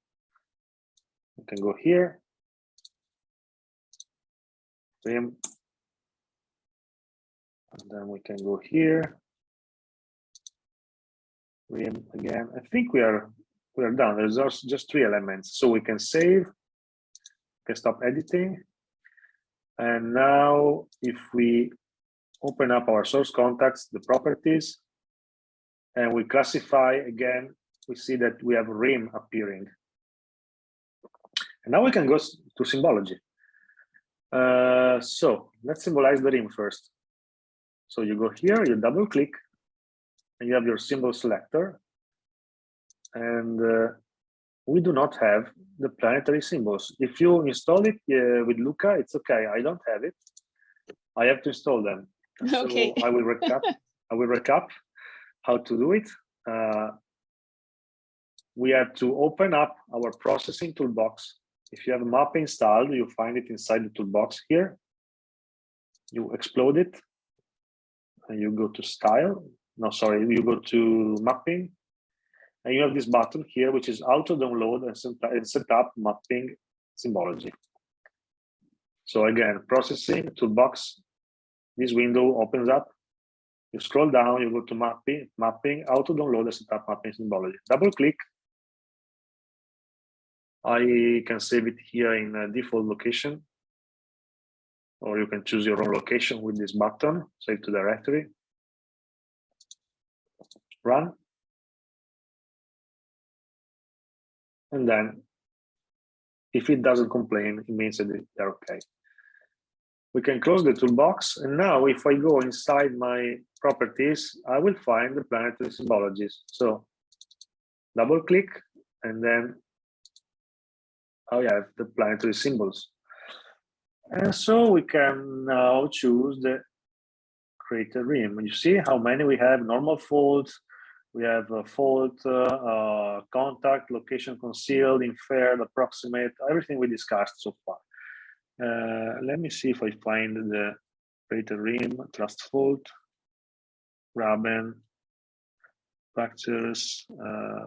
We can go here, rim, and then we can go here, rim again. I think we are done. There's also just 3 elements, so we can save. We can stop editing, and now if we open up our source contacts, the properties, and we classify again, we see that we have rim appearing. And now we can go to symbology. So let's symbolize the rim first. So you go here, you double click, and you have your symbol selector. And we do not have the planetary symbols. If you install it with Luca, it's okay. I don't have it. I have to install them. Okay. So I will recap how to do it. We have to open up our processing toolbox. If you have a map installed, you find it inside the toolbox here. You explode it, and you go to style. No, sorry, you go to mapping, and you have this button here, which is auto download and set up mapping symbology. So again, processing toolbox. This window opens up. You scroll down, you go to mapping, auto download and set up mapping symbology. Double click. I can save it here in a default location, or you can choose your own location with this button, save to directory. Run. And then if it doesn't complain, it means that they're okay. We can close the toolbox, and now if I go inside my properties, I will find the planetary symbologies. So double click, and then I have the planetary symbols. And so we can now choose the create a rim. You see how many we have: normal fold, we have a fold, contact, location concealed, inferred, approximate, everything we discussed so far. Let me see if I find the create a rim, trust fold, graben, fractures,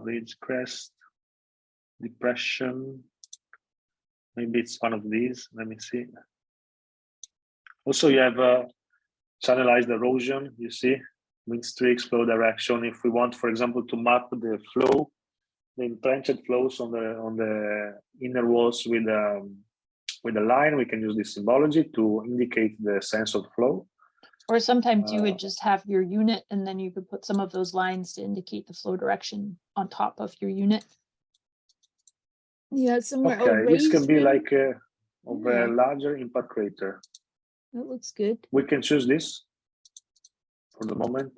ridge, crest, depression. Maybe it's one of these. Let me see. Also, you have channelized erosion. You see, wind streaks, flow direction. If we want, for example, to map the flow, the entrenched flows on the inner walls with a line, we can use this symbology to indicate the sense of flow. Or sometimes you would just have your unit, and then you could put some of those lines to indicate the flow direction on top of your unit. Yeah, somewhere. Okay, this can be rim. like a larger impact crater. That looks good. We can choose this for the moment.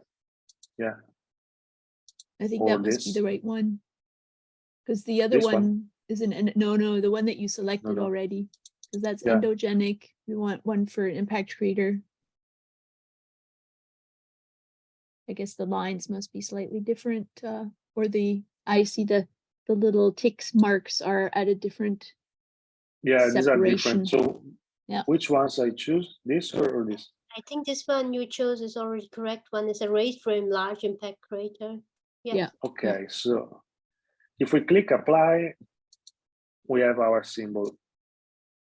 Yeah. I think Or that must be this. the right one. Because the other This one isn't, no, the one that you selected No. already. Because that's Yeah. endogenic. We want one for an impact crater. I guess the lines must be slightly different, or I see the little ticks marks are at a different Yeah, these are separation. different. So Yeah. which ones I choose, this or this? I think this one you chose is already correct. One is a raised frame large impact crater. Yeah. Okay, so if we click apply, we have our symbol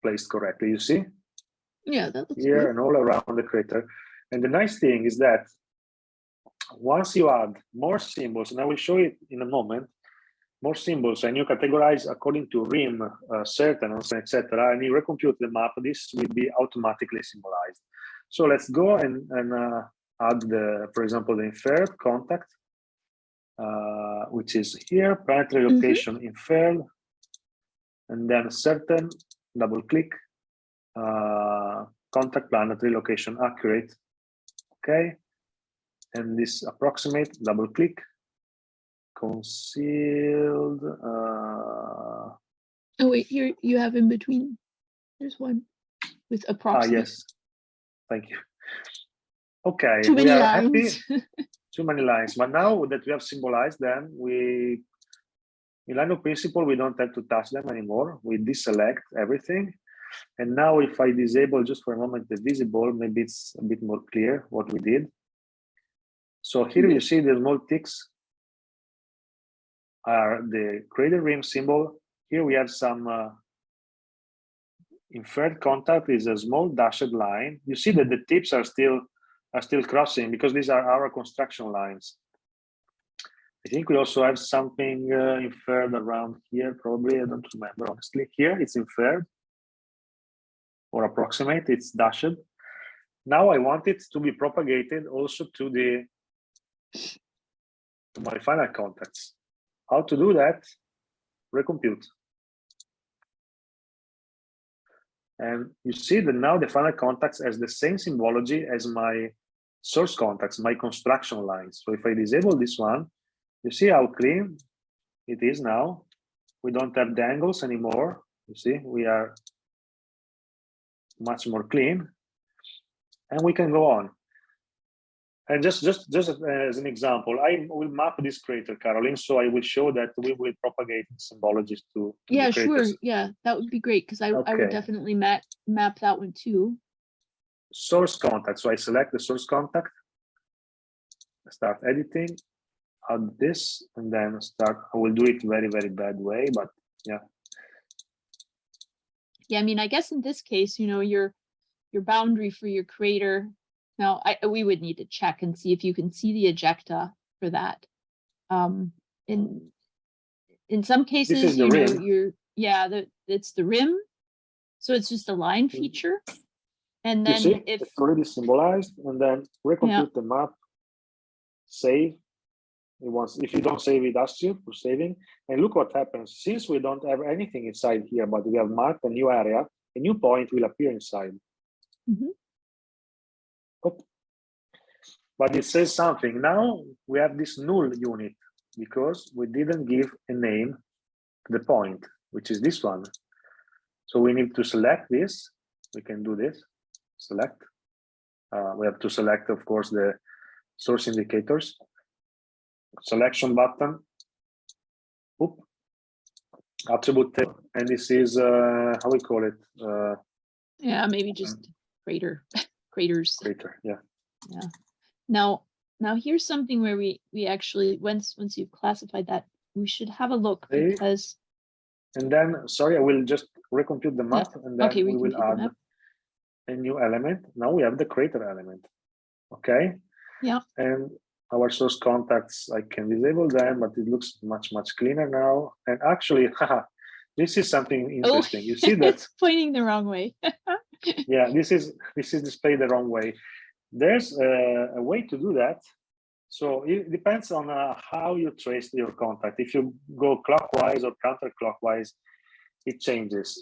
placed correctly. You see? Yeah, that looks Here good. and all around the crater. And the nice thing is that once you add more symbols, and I will show it in a moment, more symbols, and you categorize according to rim, certain, etc., and you recompute the map, this will be automatically symbolized. So let's go and add for example, the inferred contact, which is here, planetary location inferred, and then certain, double click, contact planetary location accurate. Okay, and this approximate, double click, concealed. Oh wait, here you have in between. There's one with approximate. Yes, thank you. Okay, Too many we are lines. happy. Too many lines, but now that we have symbolized them, we, in line of principle, we don't have to touch them anymore. We deselect everything. And now if I disable just for a moment the visible, maybe it's a bit more clear what we did. So here you see the small ticks are the crater rim symbol. Here we have some inferred contact is a small dashed line. You see that the tips are still crossing because these are our construction lines. I think we also have something inferred around here, probably. I don't remember, honestly. Here it's inferred or approximate, it's dashed. Now I want it to be propagated also to my final contacts. How to do that? Recompute. And you see that now the final contacts has the same symbology as my source contacts, my construction lines. So if I disable this one, you see how clean it is now. We don't have dangles anymore. You see, we are much more clean, and we can go on. And just as an example, I will map this crater, Carolyn, so I will show that we will propagate symbologies to Yeah, the craters. sure. Yeah, that would be great because I would definitely map that one too. Source contact. So I select the source contact, start editing, add this, and then start. I will do it very, very bad way, but yeah. Yeah, I mean, I guess in this case, you know, your boundary for your crater. Now, we would need to check and see if you can see the ejecta for that. In some cases, you know, it's the rim, so it's just a line feature. And then you see, it's already symbolized, and then recompute the map, save. If you don't save, it asks you for saving. And look what happens. Since we don't have anything inside here, but we have marked a new area, a new point will appear inside. But it says something. Now we have this null unit because we didn't give a name to the point, which is this one. So we need to select this. We can do this. Select. We have to select, of course, the source indicators. Selection button. Oop. Attribute table. And this is how we call it. Yeah, maybe just craters. Crater. Yeah. Yeah. Now here's something where we actually once you've classified that, we should have a look because. And then, sorry, I will just recompute the map, and then we will add a new element. Now we have the crater element. Okay. Yeah. And our source contacts, I can disable them, but it looks much cleaner now. And actually, this is something interesting. You see that it's pointing the wrong way. Yeah, this is displayed the wrong way. There's a way to do that. So it depends on how you trace your contact. If you go clockwise or counterclockwise, it changes.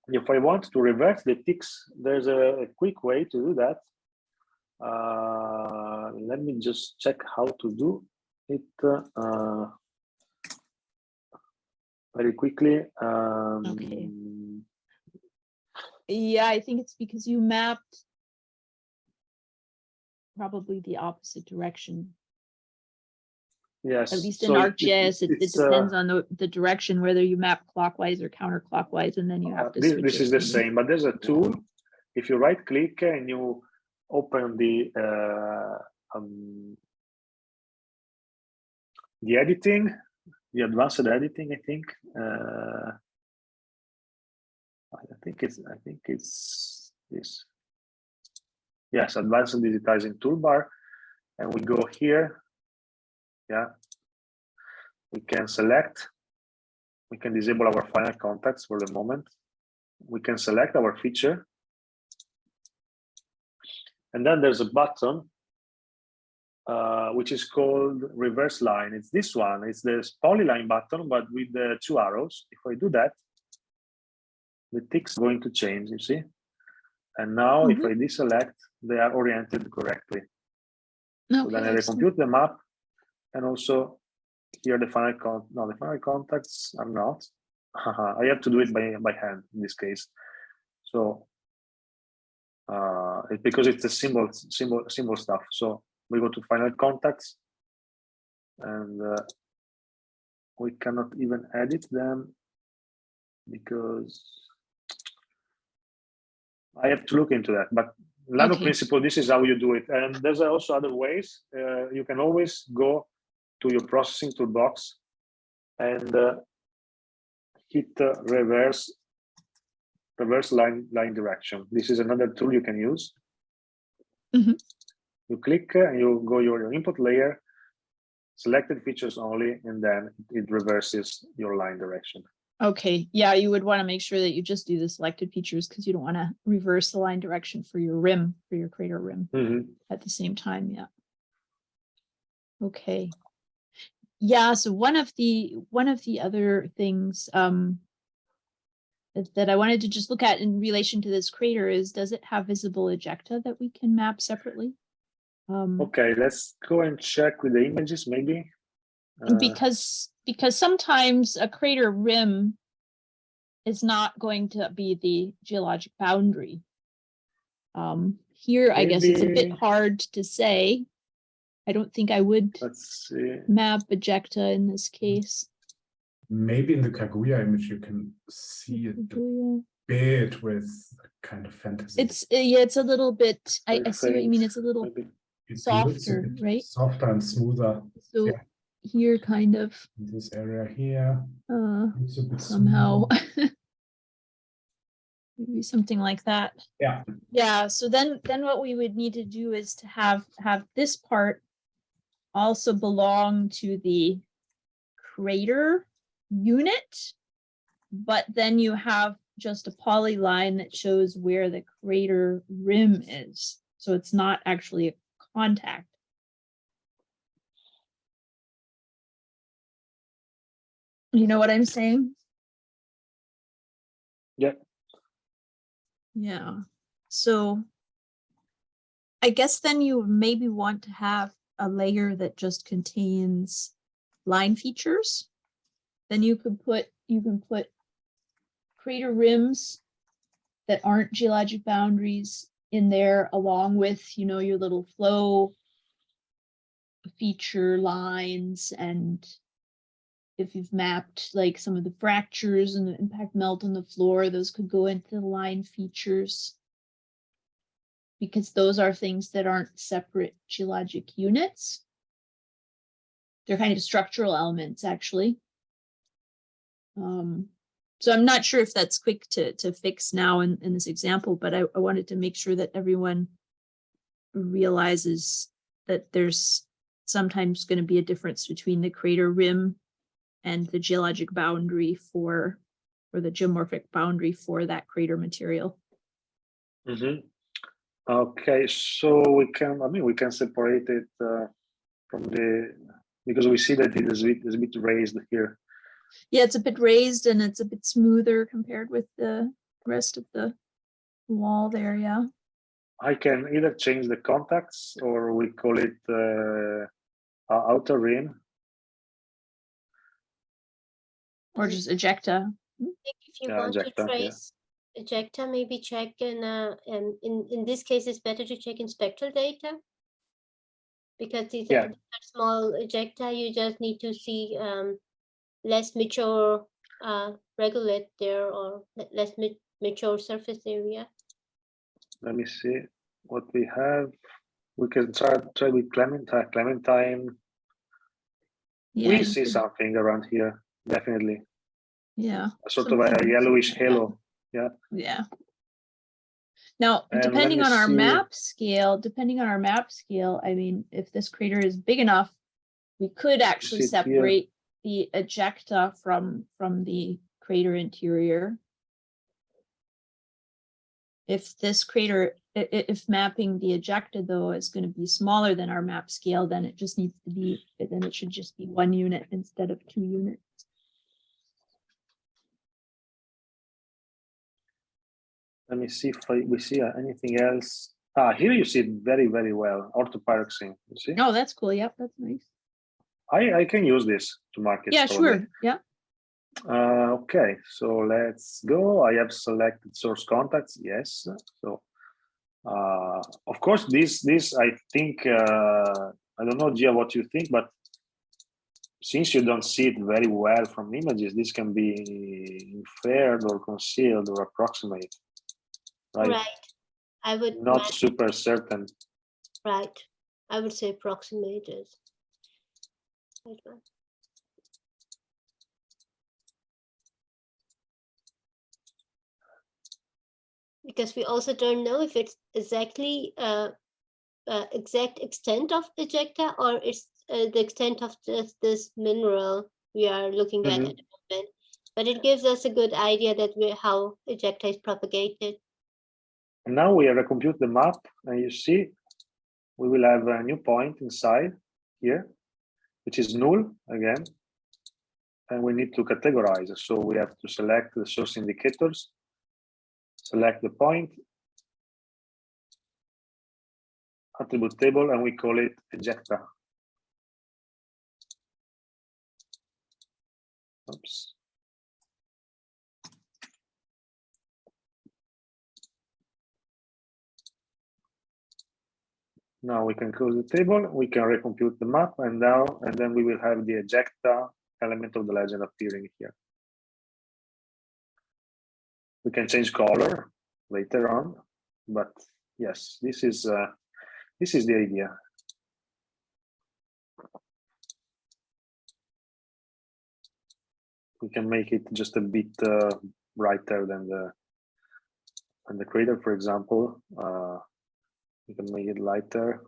If I want to reverse the ticks, there's a quick way to do that. Let me just check how to do it very quickly. Okay. Yeah, I think it's because you mapped probably the opposite direction. Yes. At least in ArcGIS, it depends on the direction, whether you map clockwise or counterclockwise, and then you have to switch. This is the same, but there's a tool. If you right click and you open the editing, the advanced editing, I think. I think it's this. Yes, advanced digitizing toolbar, and we go here. Yeah, we can select. We can disable our final contacts for the moment. We can select our feature, and then there's a button which is called reverse line. It's this one. It's the polyline button, but with the two arrows. If I do that, the ticks going to change, you see? And now if I deselect, they are oriented correctly. So then I recompute the map, and also here the final the final contacts are not. I have to do it by hand in this case. So because it's a symbol stuff. So we go to final contacts, and we cannot even edit them because I have to look into that. But Lando principle, this is how you do it. And there's also other ways. You can always go to your processing toolbox and hit reverse line direction. This is another tool you can use. You click and you go your input layer, selected features only, and then it reverses your line direction. Okay, yeah, you would want to make sure that you just do the selected features because you don't want to reverse the line direction for your rim, for your crater rim at the same time. Yeah. Okay. Yeah, so one of the other things that I wanted to just look at in relation to this crater is, does it have visible ejecta that we can map separately? Okay, let's go and check with the images maybe. Because sometimes a crater rim is not going to be the geologic boundary. Here, I guess it's a bit hard to say. I don't think I would map ejecta in this case. Maybe in the Kaguya image you can see it a bit with kind of fantasy. It's it's a little bit. I see what you mean. It's a little softer, right? Softer and smoother. So here, kind of in this area here. Somehow. Maybe something like that. Yeah. Yeah. So then what we would need to do is to have this part also belong to the crater unit, but then you have just a polyline that shows where the crater rim is. So it's not actually a contact. You know what I'm saying? Yeah. Yeah. So I guess then you maybe want to have a layer that just contains line features. Then you can put crater rims that aren't geologic boundaries in there, along with, you know, your little flow feature lines. And if you've mapped like some of the fractures and the impact melt on the floor, those could go into the line features, because those are things that aren't separate geologic units. They're kind of structural elements, actually. So I'm not sure if that's quick to fix now in this example, but I wanted to make sure that everyone realizes that there's sometimes going to be a difference between the crater rim and the geologic boundary or the geomorphic boundary for that crater material. Okay, so we can separate it from because we see that it is a bit raised here. Yeah, it's a bit raised and it's a bit smoother compared with the rest of the wall there. Yeah. I can either change the contacts, or we call it outer rim, or just ejecta. If you want to trace ejecta, maybe check in this case it's better to check in spectral data, because these are small ejecta. You just need to see less mature regolith there, or less mature surface area. Let me see what we have. We can try with Clementine. Yeah, we see something around here, definitely. Yeah. Sort of a yellowish halo. Yeah. Yeah. Now, depending on our map scale, I mean, if this crater is big enough, we could actually separate the ejecta from the crater interior. If this crater, if mapping the ejecta though is going to be smaller than our map scale, then it just needs to be, then it should just be 1 unit instead of 2 units. Let me see if we see anything else. Here you see it very, very well. Orthopyroxene, you see? Oh, that's cool. Yep, that's nice. I can use this to mark it. Yeah, probably. sure. Yeah. Okay, so let's go. I have selected source contacts. Yes. So, of course, this I think I don't know, Gia, what you think, but since you don't see it very well from images, this can be inferred or concealed or approximate. Right. Right. I would Not super certain. Right. I would say approximated. Because we also don't know if it's exactly exact extent of ejecta or it's the extent of just this mineral we are looking at the moment. But it gives us a good idea that how ejecta is propagated. And now we recompute the map, and you see we will have a new point inside here, which is null again, and we need to categorize. So we have to select the source indicators, select the point, attribute table, and we call it ejecta. Oops. Now we can close the table, we can recompute the map, and then we will have the ejecta element of the legend appearing here. We can change color later on, but yes, this is the idea. We can make it just a bit brighter than the crater, for example. We can make it lighter,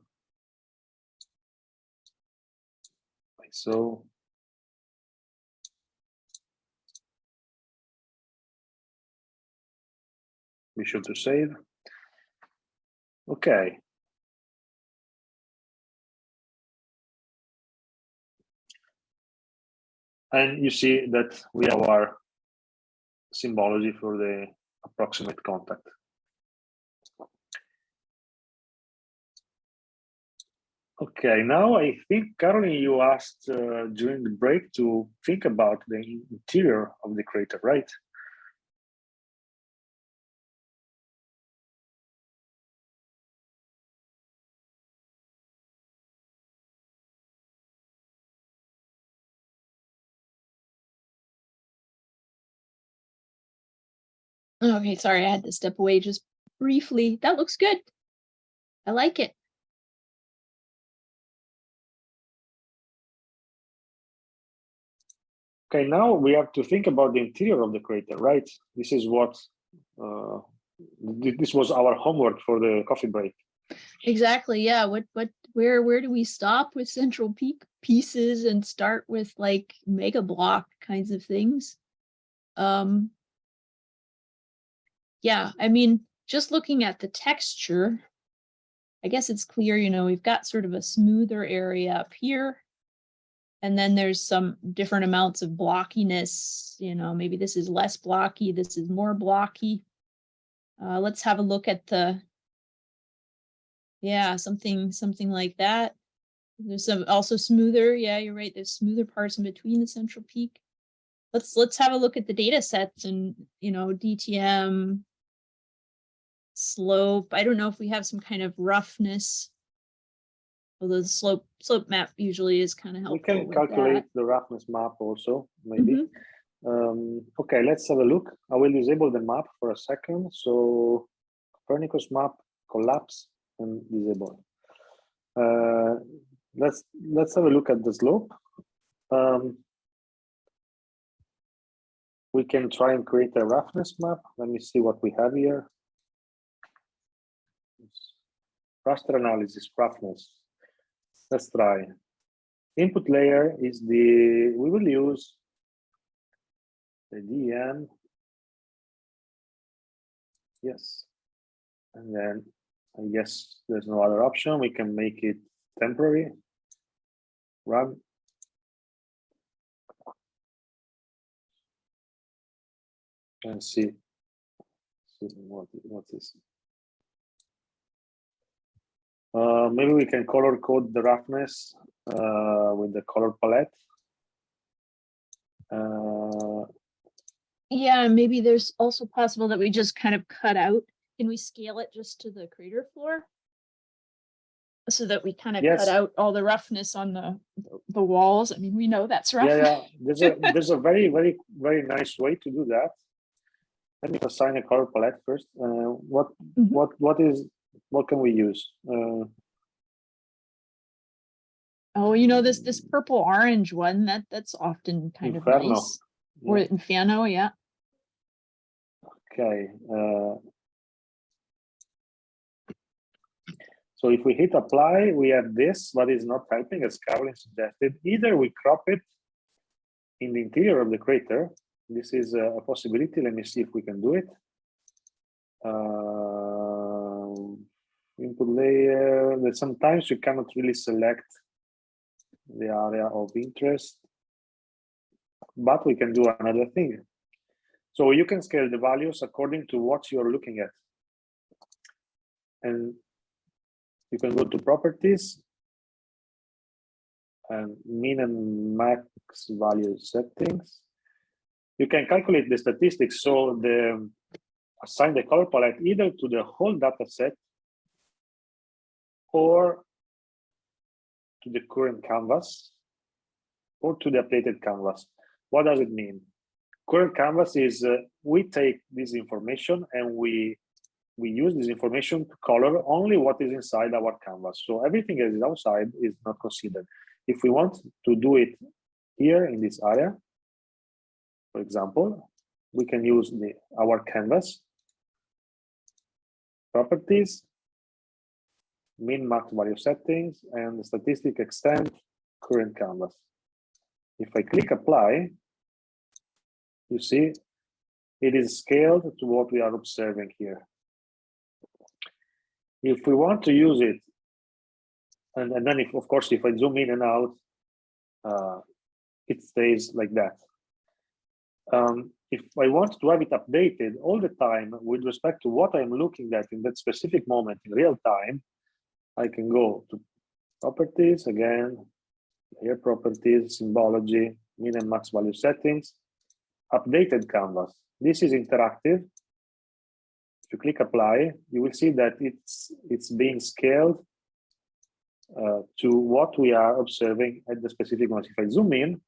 like so. Be sure to save. Okay. And you see that we have our symbology for the approximate contact. Okay, now I think, Carolyn, you asked during the break to think about the interior of the crater, right? Okay, sorry, I had to step away just briefly. That looks good. I like it. Okay, now we have to think about the interior of the crater, right? This is what this was our homework for the coffee break. Exactly. Yeah. Where do we stop with central peak pieces and start with like mega block kinds of things? Yeah, I mean, just looking at the texture, I guess it's clear, we've got sort of a smoother area up here. And then there's some different amounts of blockiness, maybe this is less blocky, this is more blocky. Let's have a look at something like that. There's some also smoother. Yeah, you're right. There's smoother parts in between the central peak. Let's have a look at the data sets and, DTM, slope. I don't know if we have some kind of roughness. Although the slope map usually is kind of helpful. We can calculate the roughness map also, maybe. Okay, let's have a look. I will disable the map for a second. So Copernicus map, collapse and disable. Let's have a look at the slope. We can try and create a roughness map. Let me see what we have here. Raster analysis, roughness. Let's try. Input layer is we will use the DM. Yes. And then I guess there's no other option. We can make it temporary. Run. And see What's this? Maybe we can color code the roughness with the color palette. Yeah, maybe there's also possible that we just kind of cut out. Can we scale it just to the crater floor? So that we kind of Yes. cut out all the roughness on the walls. I mean, we know that's rough. Yeah. There's a very nice way to do that. Let me assign a color palette first. What can we use? Oh, you know, this purple orange one that's often kind Inferno. of nice. Yeah. Or Inferno, yeah. Okay. So if we hit apply, we have this, but it's not helping, as Carolyn suggested. Either we crop it in the interior of the crater. This is a possibility. Let me see if we can do it. Input layer. That sometimes you cannot really select the area of interest, but we can do another thing. So you can scale the values according to what you're looking at. And you can go to properties and min and max value settings. You can calculate the statistics. So assign the color palette either to the whole data set or to the current canvas or to the updated canvas. What does it mean? Current canvas is we take this information and we use this information to color only what is inside our canvas. So everything that is outside is not considered. If we want to do it here in this area, for example, we can use our canvas, properties, min max value settings, and the statistic extent current canvas. If I click apply, you see it is scaled to what we are observing here. If we want to use it, and then of course, if I zoom in and out, it stays like that. If I want to have it updated all the time with respect to what I'm looking at in that specific moment in real time, I can go to properties again, here properties, symbology, min and max value settings, updated canvas. This is interactive. If you click apply, you will see that it's being scaled to what we are observing at the specific moment. If I zoom in,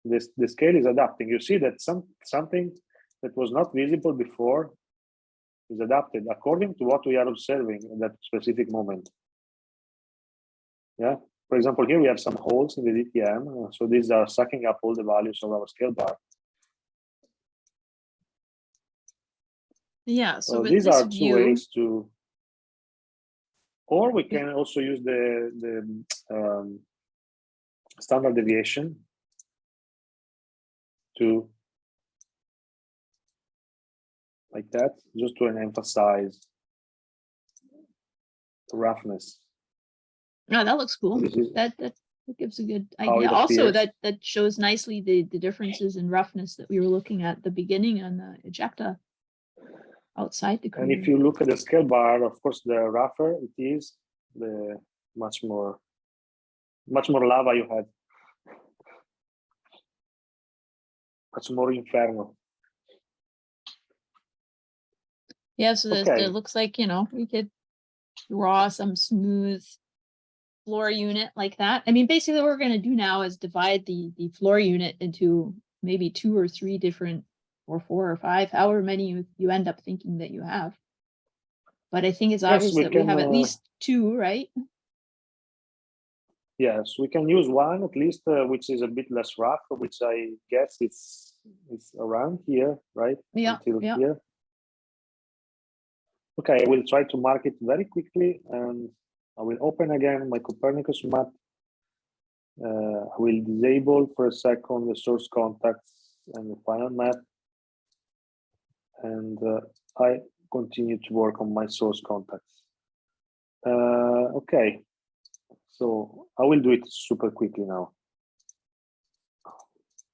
the scale is adapting. You see that something that was not visible before is adapted according to what we are observing at that specific moment. Yeah. For example, here we have some holes in the DTM. So these are sucking up all the values of our scale bar. Yeah. So with these this are two view, ways to, or we can also use the standard deviation to, like that, just to emphasize roughness. no, that looks cool. This is That gives a good how idea. it Also, appears. that shows nicely the differences in roughness that we were looking at the beginning on the ejecta outside the And crater. if you look at the scale bar, of course, the rougher it is, the much more lava you had, much more inferno. Yeah, so Okay. it looks like, you know, we could draw some smooth floor unit like that. I mean, basically what we're going to do now is divide the floor unit into maybe 2 or 3 different, or 4 or 5, however many you end up thinking that you have. But I think it's obvious that we have at least 2, right? Yes, we can use one at least, which is a bit less rough, which I guess it's around here, right? Yeah. Until here. Okay, I will try to mark it very quickly, and I will open again my Copernicus map. I will disable for a second the source contacts and the final map, and I continue to work on my source contacts. Okay, so I will do it super quickly now.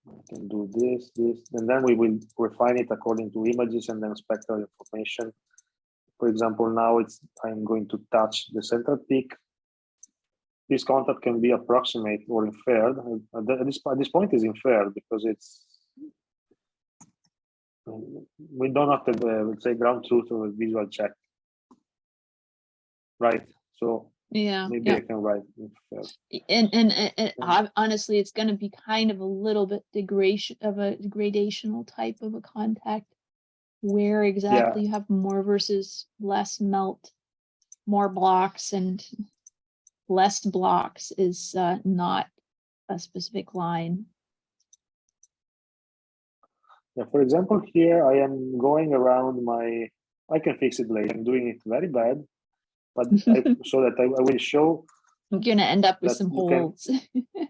I can do this, and then we will refine it according to images and then spectral information. For example, now I'm going to touch the central peak. This contact can be approximate or inferred. At this point is inferred because we don't have to, let's say, ground truth or a visual check. Right, so Yeah. maybe I can write inferred. And honestly, it's going to be kind of a little bit gradational type of a contact, where exactly you have more versus less melt, more blocks and less blocks is not a specific line. Yeah, for example, here I am going around I can fix it later. I'm doing it very bad, but so that I will show. I'm going to end up with that some you can- holes.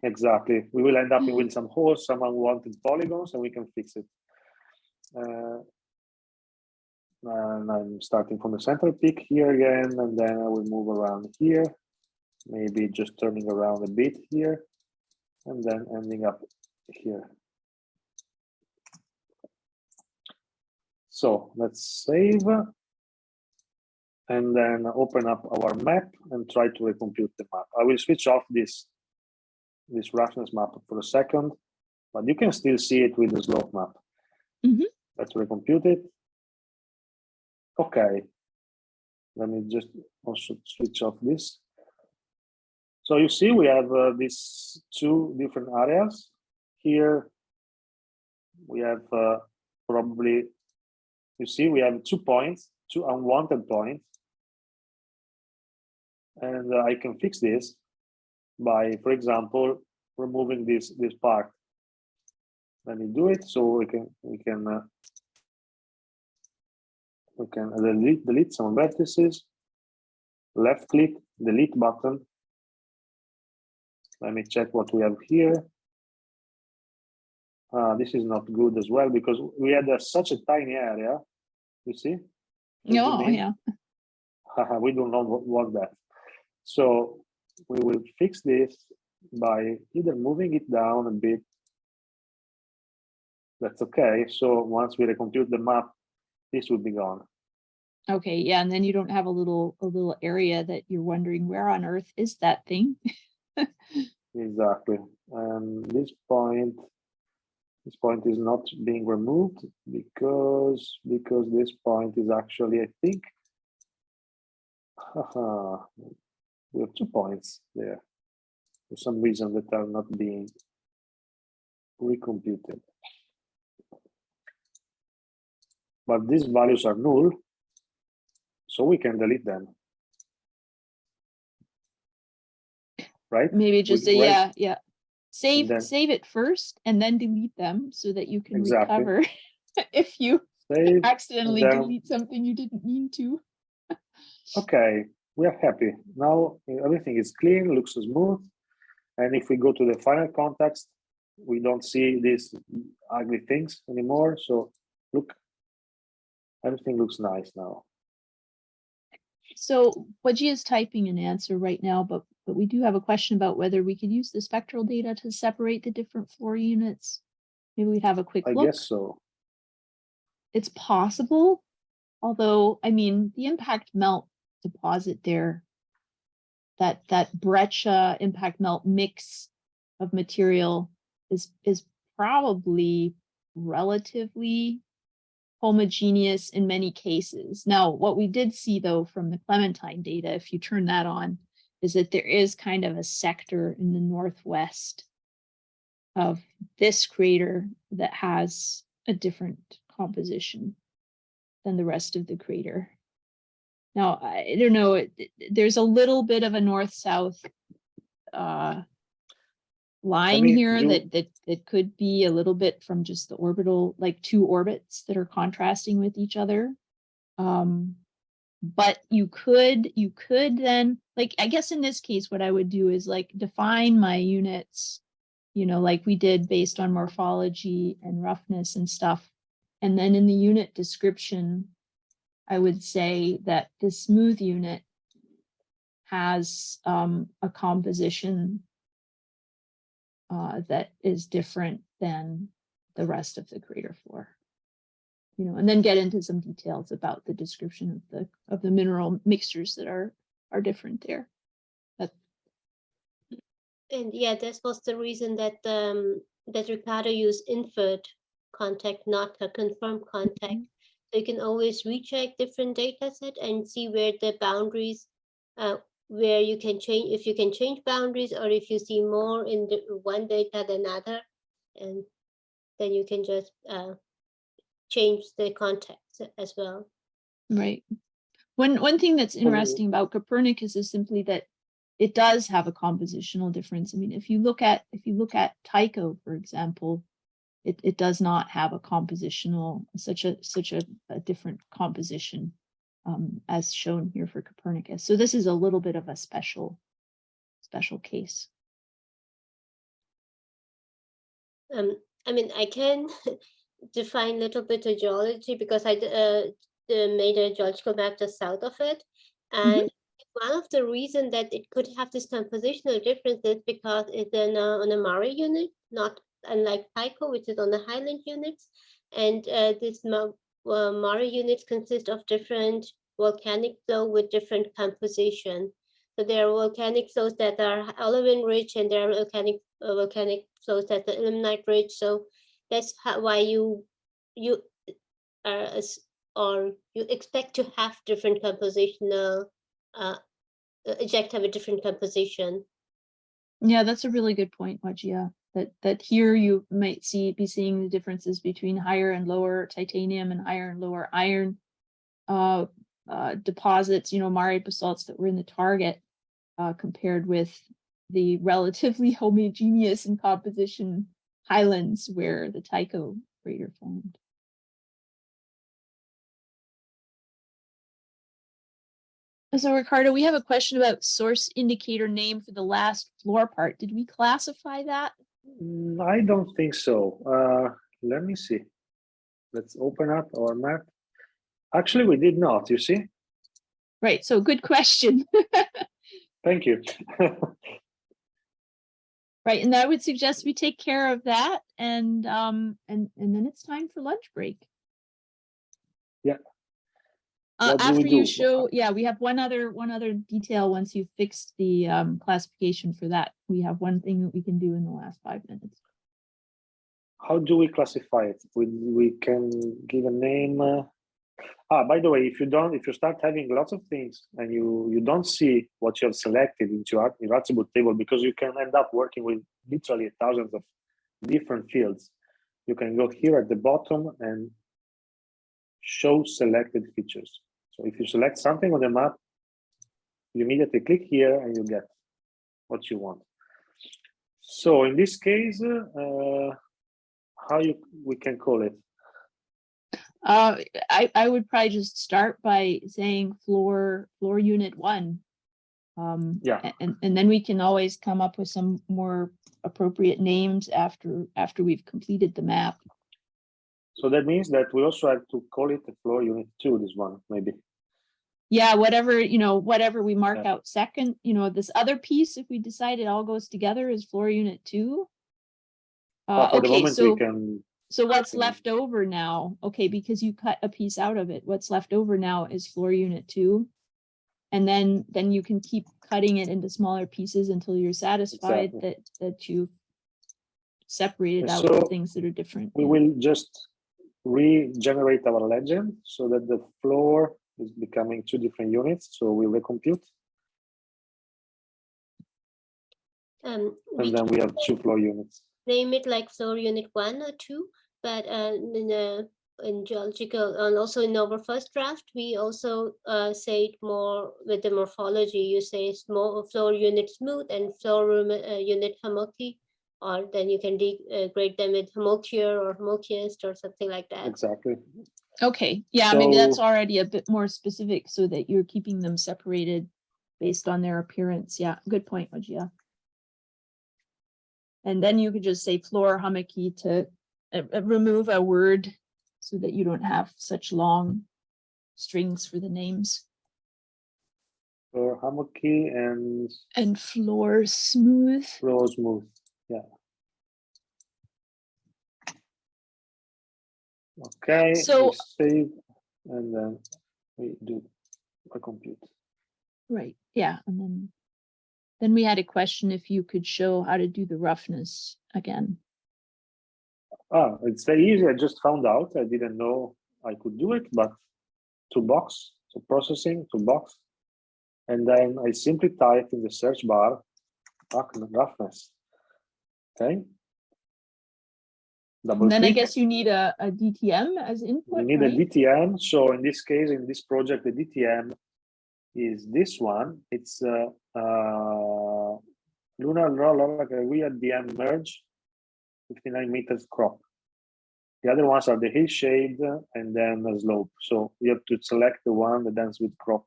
Exactly. We will end up with some holes, some unwanted polygons, and we can fix it. And I'm starting from the central peak here again, and then I will move around here, maybe just turning around a bit here, and then ending up here. So let's save, and then open up our map and try to recompute the map. I will switch off this roughness map for a second, but you can still see it with the slope map. Mhm. Let's recompute it. Okay, let me just also switch off this. So you see we have these two different areas. Here we have probably, you see we have 2 points, 2 unwanted points. And I can fix this by, for example, removing this part. Let me do it so we can delete some vertices. Left click, delete button. Let me check what we have here. This is not good as well because we had such a tiny area. You see? Oh, yeah. We do not want that. So we will fix this by either moving it down a bit. That's okay. So once we recompute the map, this will be gone. Okay, yeah, and then you don't have a little area that you're wondering where on earth is that thing. Exactly. And this point is not being removed because this point is actually, I think, we have 2 points there for some reason that are not being recomputed. But these values are null, so we can delete them. Right? Maybe just yeah. Save it first and then delete them so that you can Exactly. recover if you Save, accidentally then, delete something you didn't mean to. Okay, we are happy. Now everything is clean, looks smooth. And if we go to the final context, we don't see these ugly things anymore. So look, everything looks nice now. So Wajiha is typing an answer right now, but we do have a question about whether we could use the spectral data to separate the different floor units. Maybe we'd have a quick look. I guess so. It's possible, although, I mean, the impact melt deposit there, that breccia impact melt mix of material is probably relatively homogeneous in many cases. Now, what we did see though from the Clementine data, if you turn that on, is that there is kind of a sector in the northwest of this crater that has a different composition than the rest of the crater. Now, I don't know, there's a little bit of a north-south line here that could be a little bit from just the orbital, like 2 orbits that are contrasting with each other. But you could then, like, I guess in this case, what I would do is like define my units, you know, like we did based on morphology and roughness and stuff. And then in the unit description, I would say that the smooth unit has a composition that is different than the rest of the crater floor. You know, and then get into some details about the description of the mineral mixtures that are different there. And yeah, that was the reason that that Riccardo used inferred contact, not a confirmed contact. So you can always recheck different data set and see where the boundaries, where you can change, if you can change boundaries, or if you see more in the one data than other, and then you can just change the context as well. Right. One thing that's interesting about Copernicus is simply that it does have a compositional difference. I mean, if you look at Tycho, for example, it does not have a compositional, such a different composition as shown here for Copernicus. So this is a little bit of a special case. I mean, I can define a little bit of geology because I made a geological map just south of it. And one of the reasons that it could have this compositional difference is because it's on a Mare unit, not unlike Tycho, which is on the highland units. And this Mare units consist of different volcanic flow with different composition. So there are volcanic flows that are olivine rich, and there are volcanic flows that are ilmenite rich. So that's why you expect to have different compositional ejecta with different composition. Yeah, that's a really good point, Wajiha. That here you might be seeing the differences between higher and lower titanium and higher and lower iron deposits, you know, Mare basalts that were in the target compared with the relatively homogeneous in composition highlands where the Tycho crater formed. So Riccardo, we have a question about source indicator name for the last floor part. Did we classify that? I don't think so. Let me see. Let's open up our map. Actually, we did not, you see? Right, so good question. Thank you. Right, and I would suggest we take care of that, and then it's time for lunch break. Yeah. What do After we you do? show, yeah, we have one other detail. Once you've fixed the classification for that, we have one thing that we can do in the last 5 minutes. How do we classify it? We can give a name. By the way, if you start having lots of things and you don't see what you have selected into your attribute table, because you can end up working with literally thousands of different fields, you can go here at the bottom and show selected features. So if you select something on the map, you immediately click here and you get what you want. So in this case, we can call it? I would probably just start by saying floor unit 1. Yeah. And then we can always come up with some more appropriate names after we've completed the map. So that means that we also have to call it the floor unit 2, this one, maybe. Yeah, whatever we mark out second, this other piece, if we decide it all goes together, is floor unit 2. For the Okay, moment, we can. So what's left over now? Okay, because you cut a piece out of it, what's left over now is floor unit 2. And then you can keep cutting it into smaller pieces until you're satisfied that you've separated out the things that are different. We will just regenerate our legend so that the floor is becoming 2 different units. So we recompute. And then we have 2 floor units. Name it like floor unit 1 or 2, but in geological, and also in our first draft, we also say it more with the morphology. You say small floor unit smooth and floor unit homoky, or then you can grade them with homokier or homokiest or something like that. Exactly. Okay, yeah, maybe that's already a bit more specific so that you're keeping them separated based on their appearance. Yeah, good point, Wajiha. And then you could just say floor homoky to remove a word so that you don't have such long strings for the names. Floor homoky and floor smooth. Floor smooth, yeah. Okay, So- we save, and then we do a compute. Right, yeah, and then we had a question if you could show how to do the roughness again. Ah, it's very easy. I just found out. I didn't know I could do it, but toolbox, so processing toolbox, and then I simply type in the search bar roughness. Okay. Double And then I click. guess you need a DTM as input, We need right? a DTM. So in this case, in this project, the DTM is this one. It's lunar roller like a weird DM merge, 59 meters crop. The other ones are the hill shade and then the slope. So you have to select the one that ends with crop.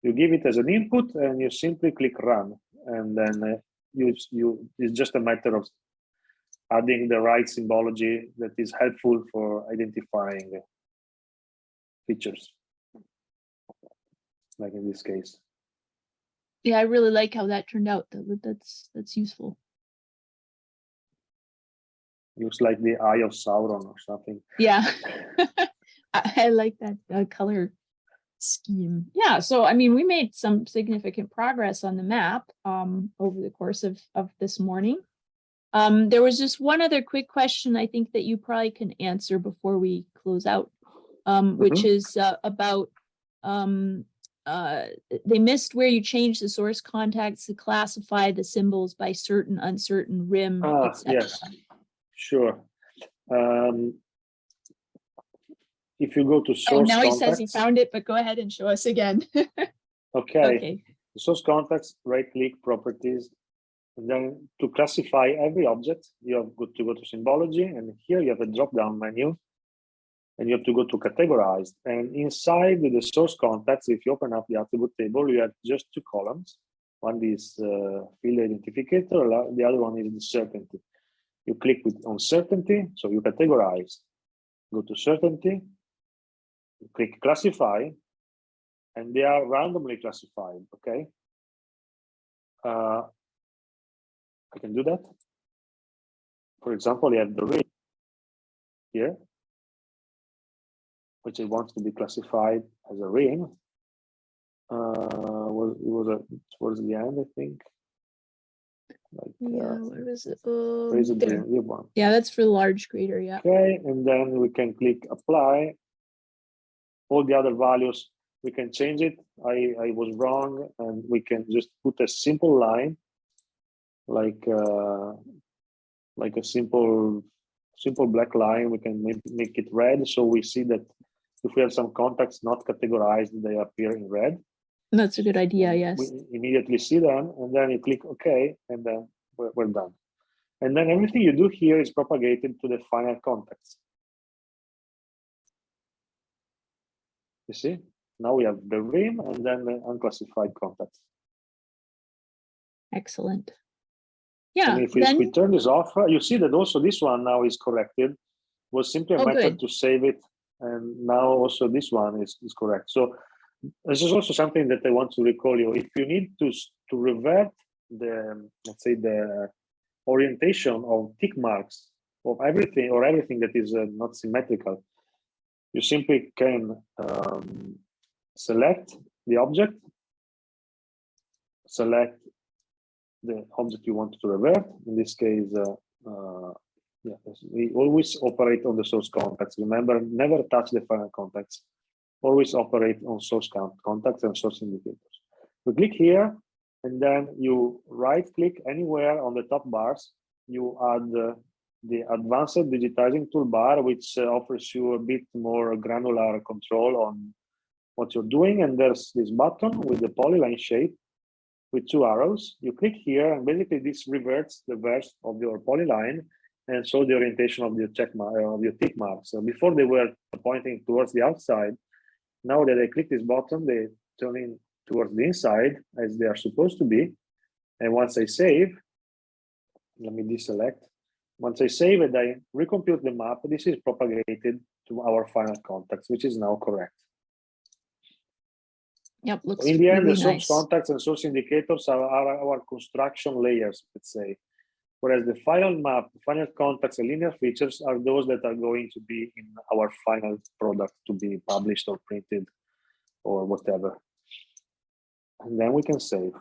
You give it as an input and you simply click run, and then it's just a matter of adding the right symbology that is helpful for identifying features, like in this case. Yeah, I really like how that turned out. That's useful. Looks like the eye of Sauron or something. Yeah, I like that color scheme. Yeah, so I mean, we made some significant progress on the map over the course of this morning. There was just one other quick question I think that you probably can answer before we close out, which is about they missed where you changed the source contacts to classify the symbols by certain, uncertain, rim, etc. Yes, sure. If you go to Oh, source now he contacts, says he found it, but go ahead and show us again. okay, Okay. source contacts, right click, properties, and then to classify every object, you have to go to symbology, and here you have a drop-down menu, and you have to go to categorized. And inside the source contacts, if you open up the attribute table, you have just two columns. One is field identifier, the other one is the certainty. You click on certainty, so you categorize, go to certainty, you click classify, and they are randomly classified, okay? I can do that. For example, you have the ring here, which it wants to be classified as a ring. It was towards the end, I think. Like, Yeah, where was it? where is it? There. The one. Yeah, that's for the large grader. Yeah. Okay, and then we can click apply. All the other values, we can change it. I was wrong, and we can just put a simple line, like a simple black line. We can make it red, so we see that if we have some contacts not categorized, they appear in red. That's a good idea. Yes. We immediately see them, and then you click OK, and then we're done. And then everything you do here is propagated to the final contacts. You see? Now we have the rim and then the unclassified contacts. Excellent. Yeah. And if we turn this off, you see that also this one now is corrected. It was simply a method to save it, and now also this one is correct. So this is also something that I want to recall you. If you need to revert the, let's say, the orientation of tick marks of everything, or everything that is not symmetrical, you simply can select the object, select the object you want to revert. In this case, we always operate on the source contacts. Remember, never touch the final contacts. Always operate on source contacts and source indicators. You click here, and then you right-click anywhere on the top bars. You add the advanced digitizing toolbar, which offers you a bit more granular control on what you're doing. And there's this button with the polyline shape with two arrows. You click here, and basically this reverts the verse of your polyline, and so the orientation of your check mark, of your tick marks. So before they were pointing towards the outside. Now that I click this button, they turn in towards the inside as they are supposed to be. And once I save, let me deselect. Once I save it, I recompute the map. This is propagated to our final contacts, which is now correct. Yep, looks in the end, really the source nice. contacts and source indicators are our construction layers, let's say. Whereas the final map, the final contacts and linear features are those that are going to be in our final product to be published or printed or whatever. And then we can save.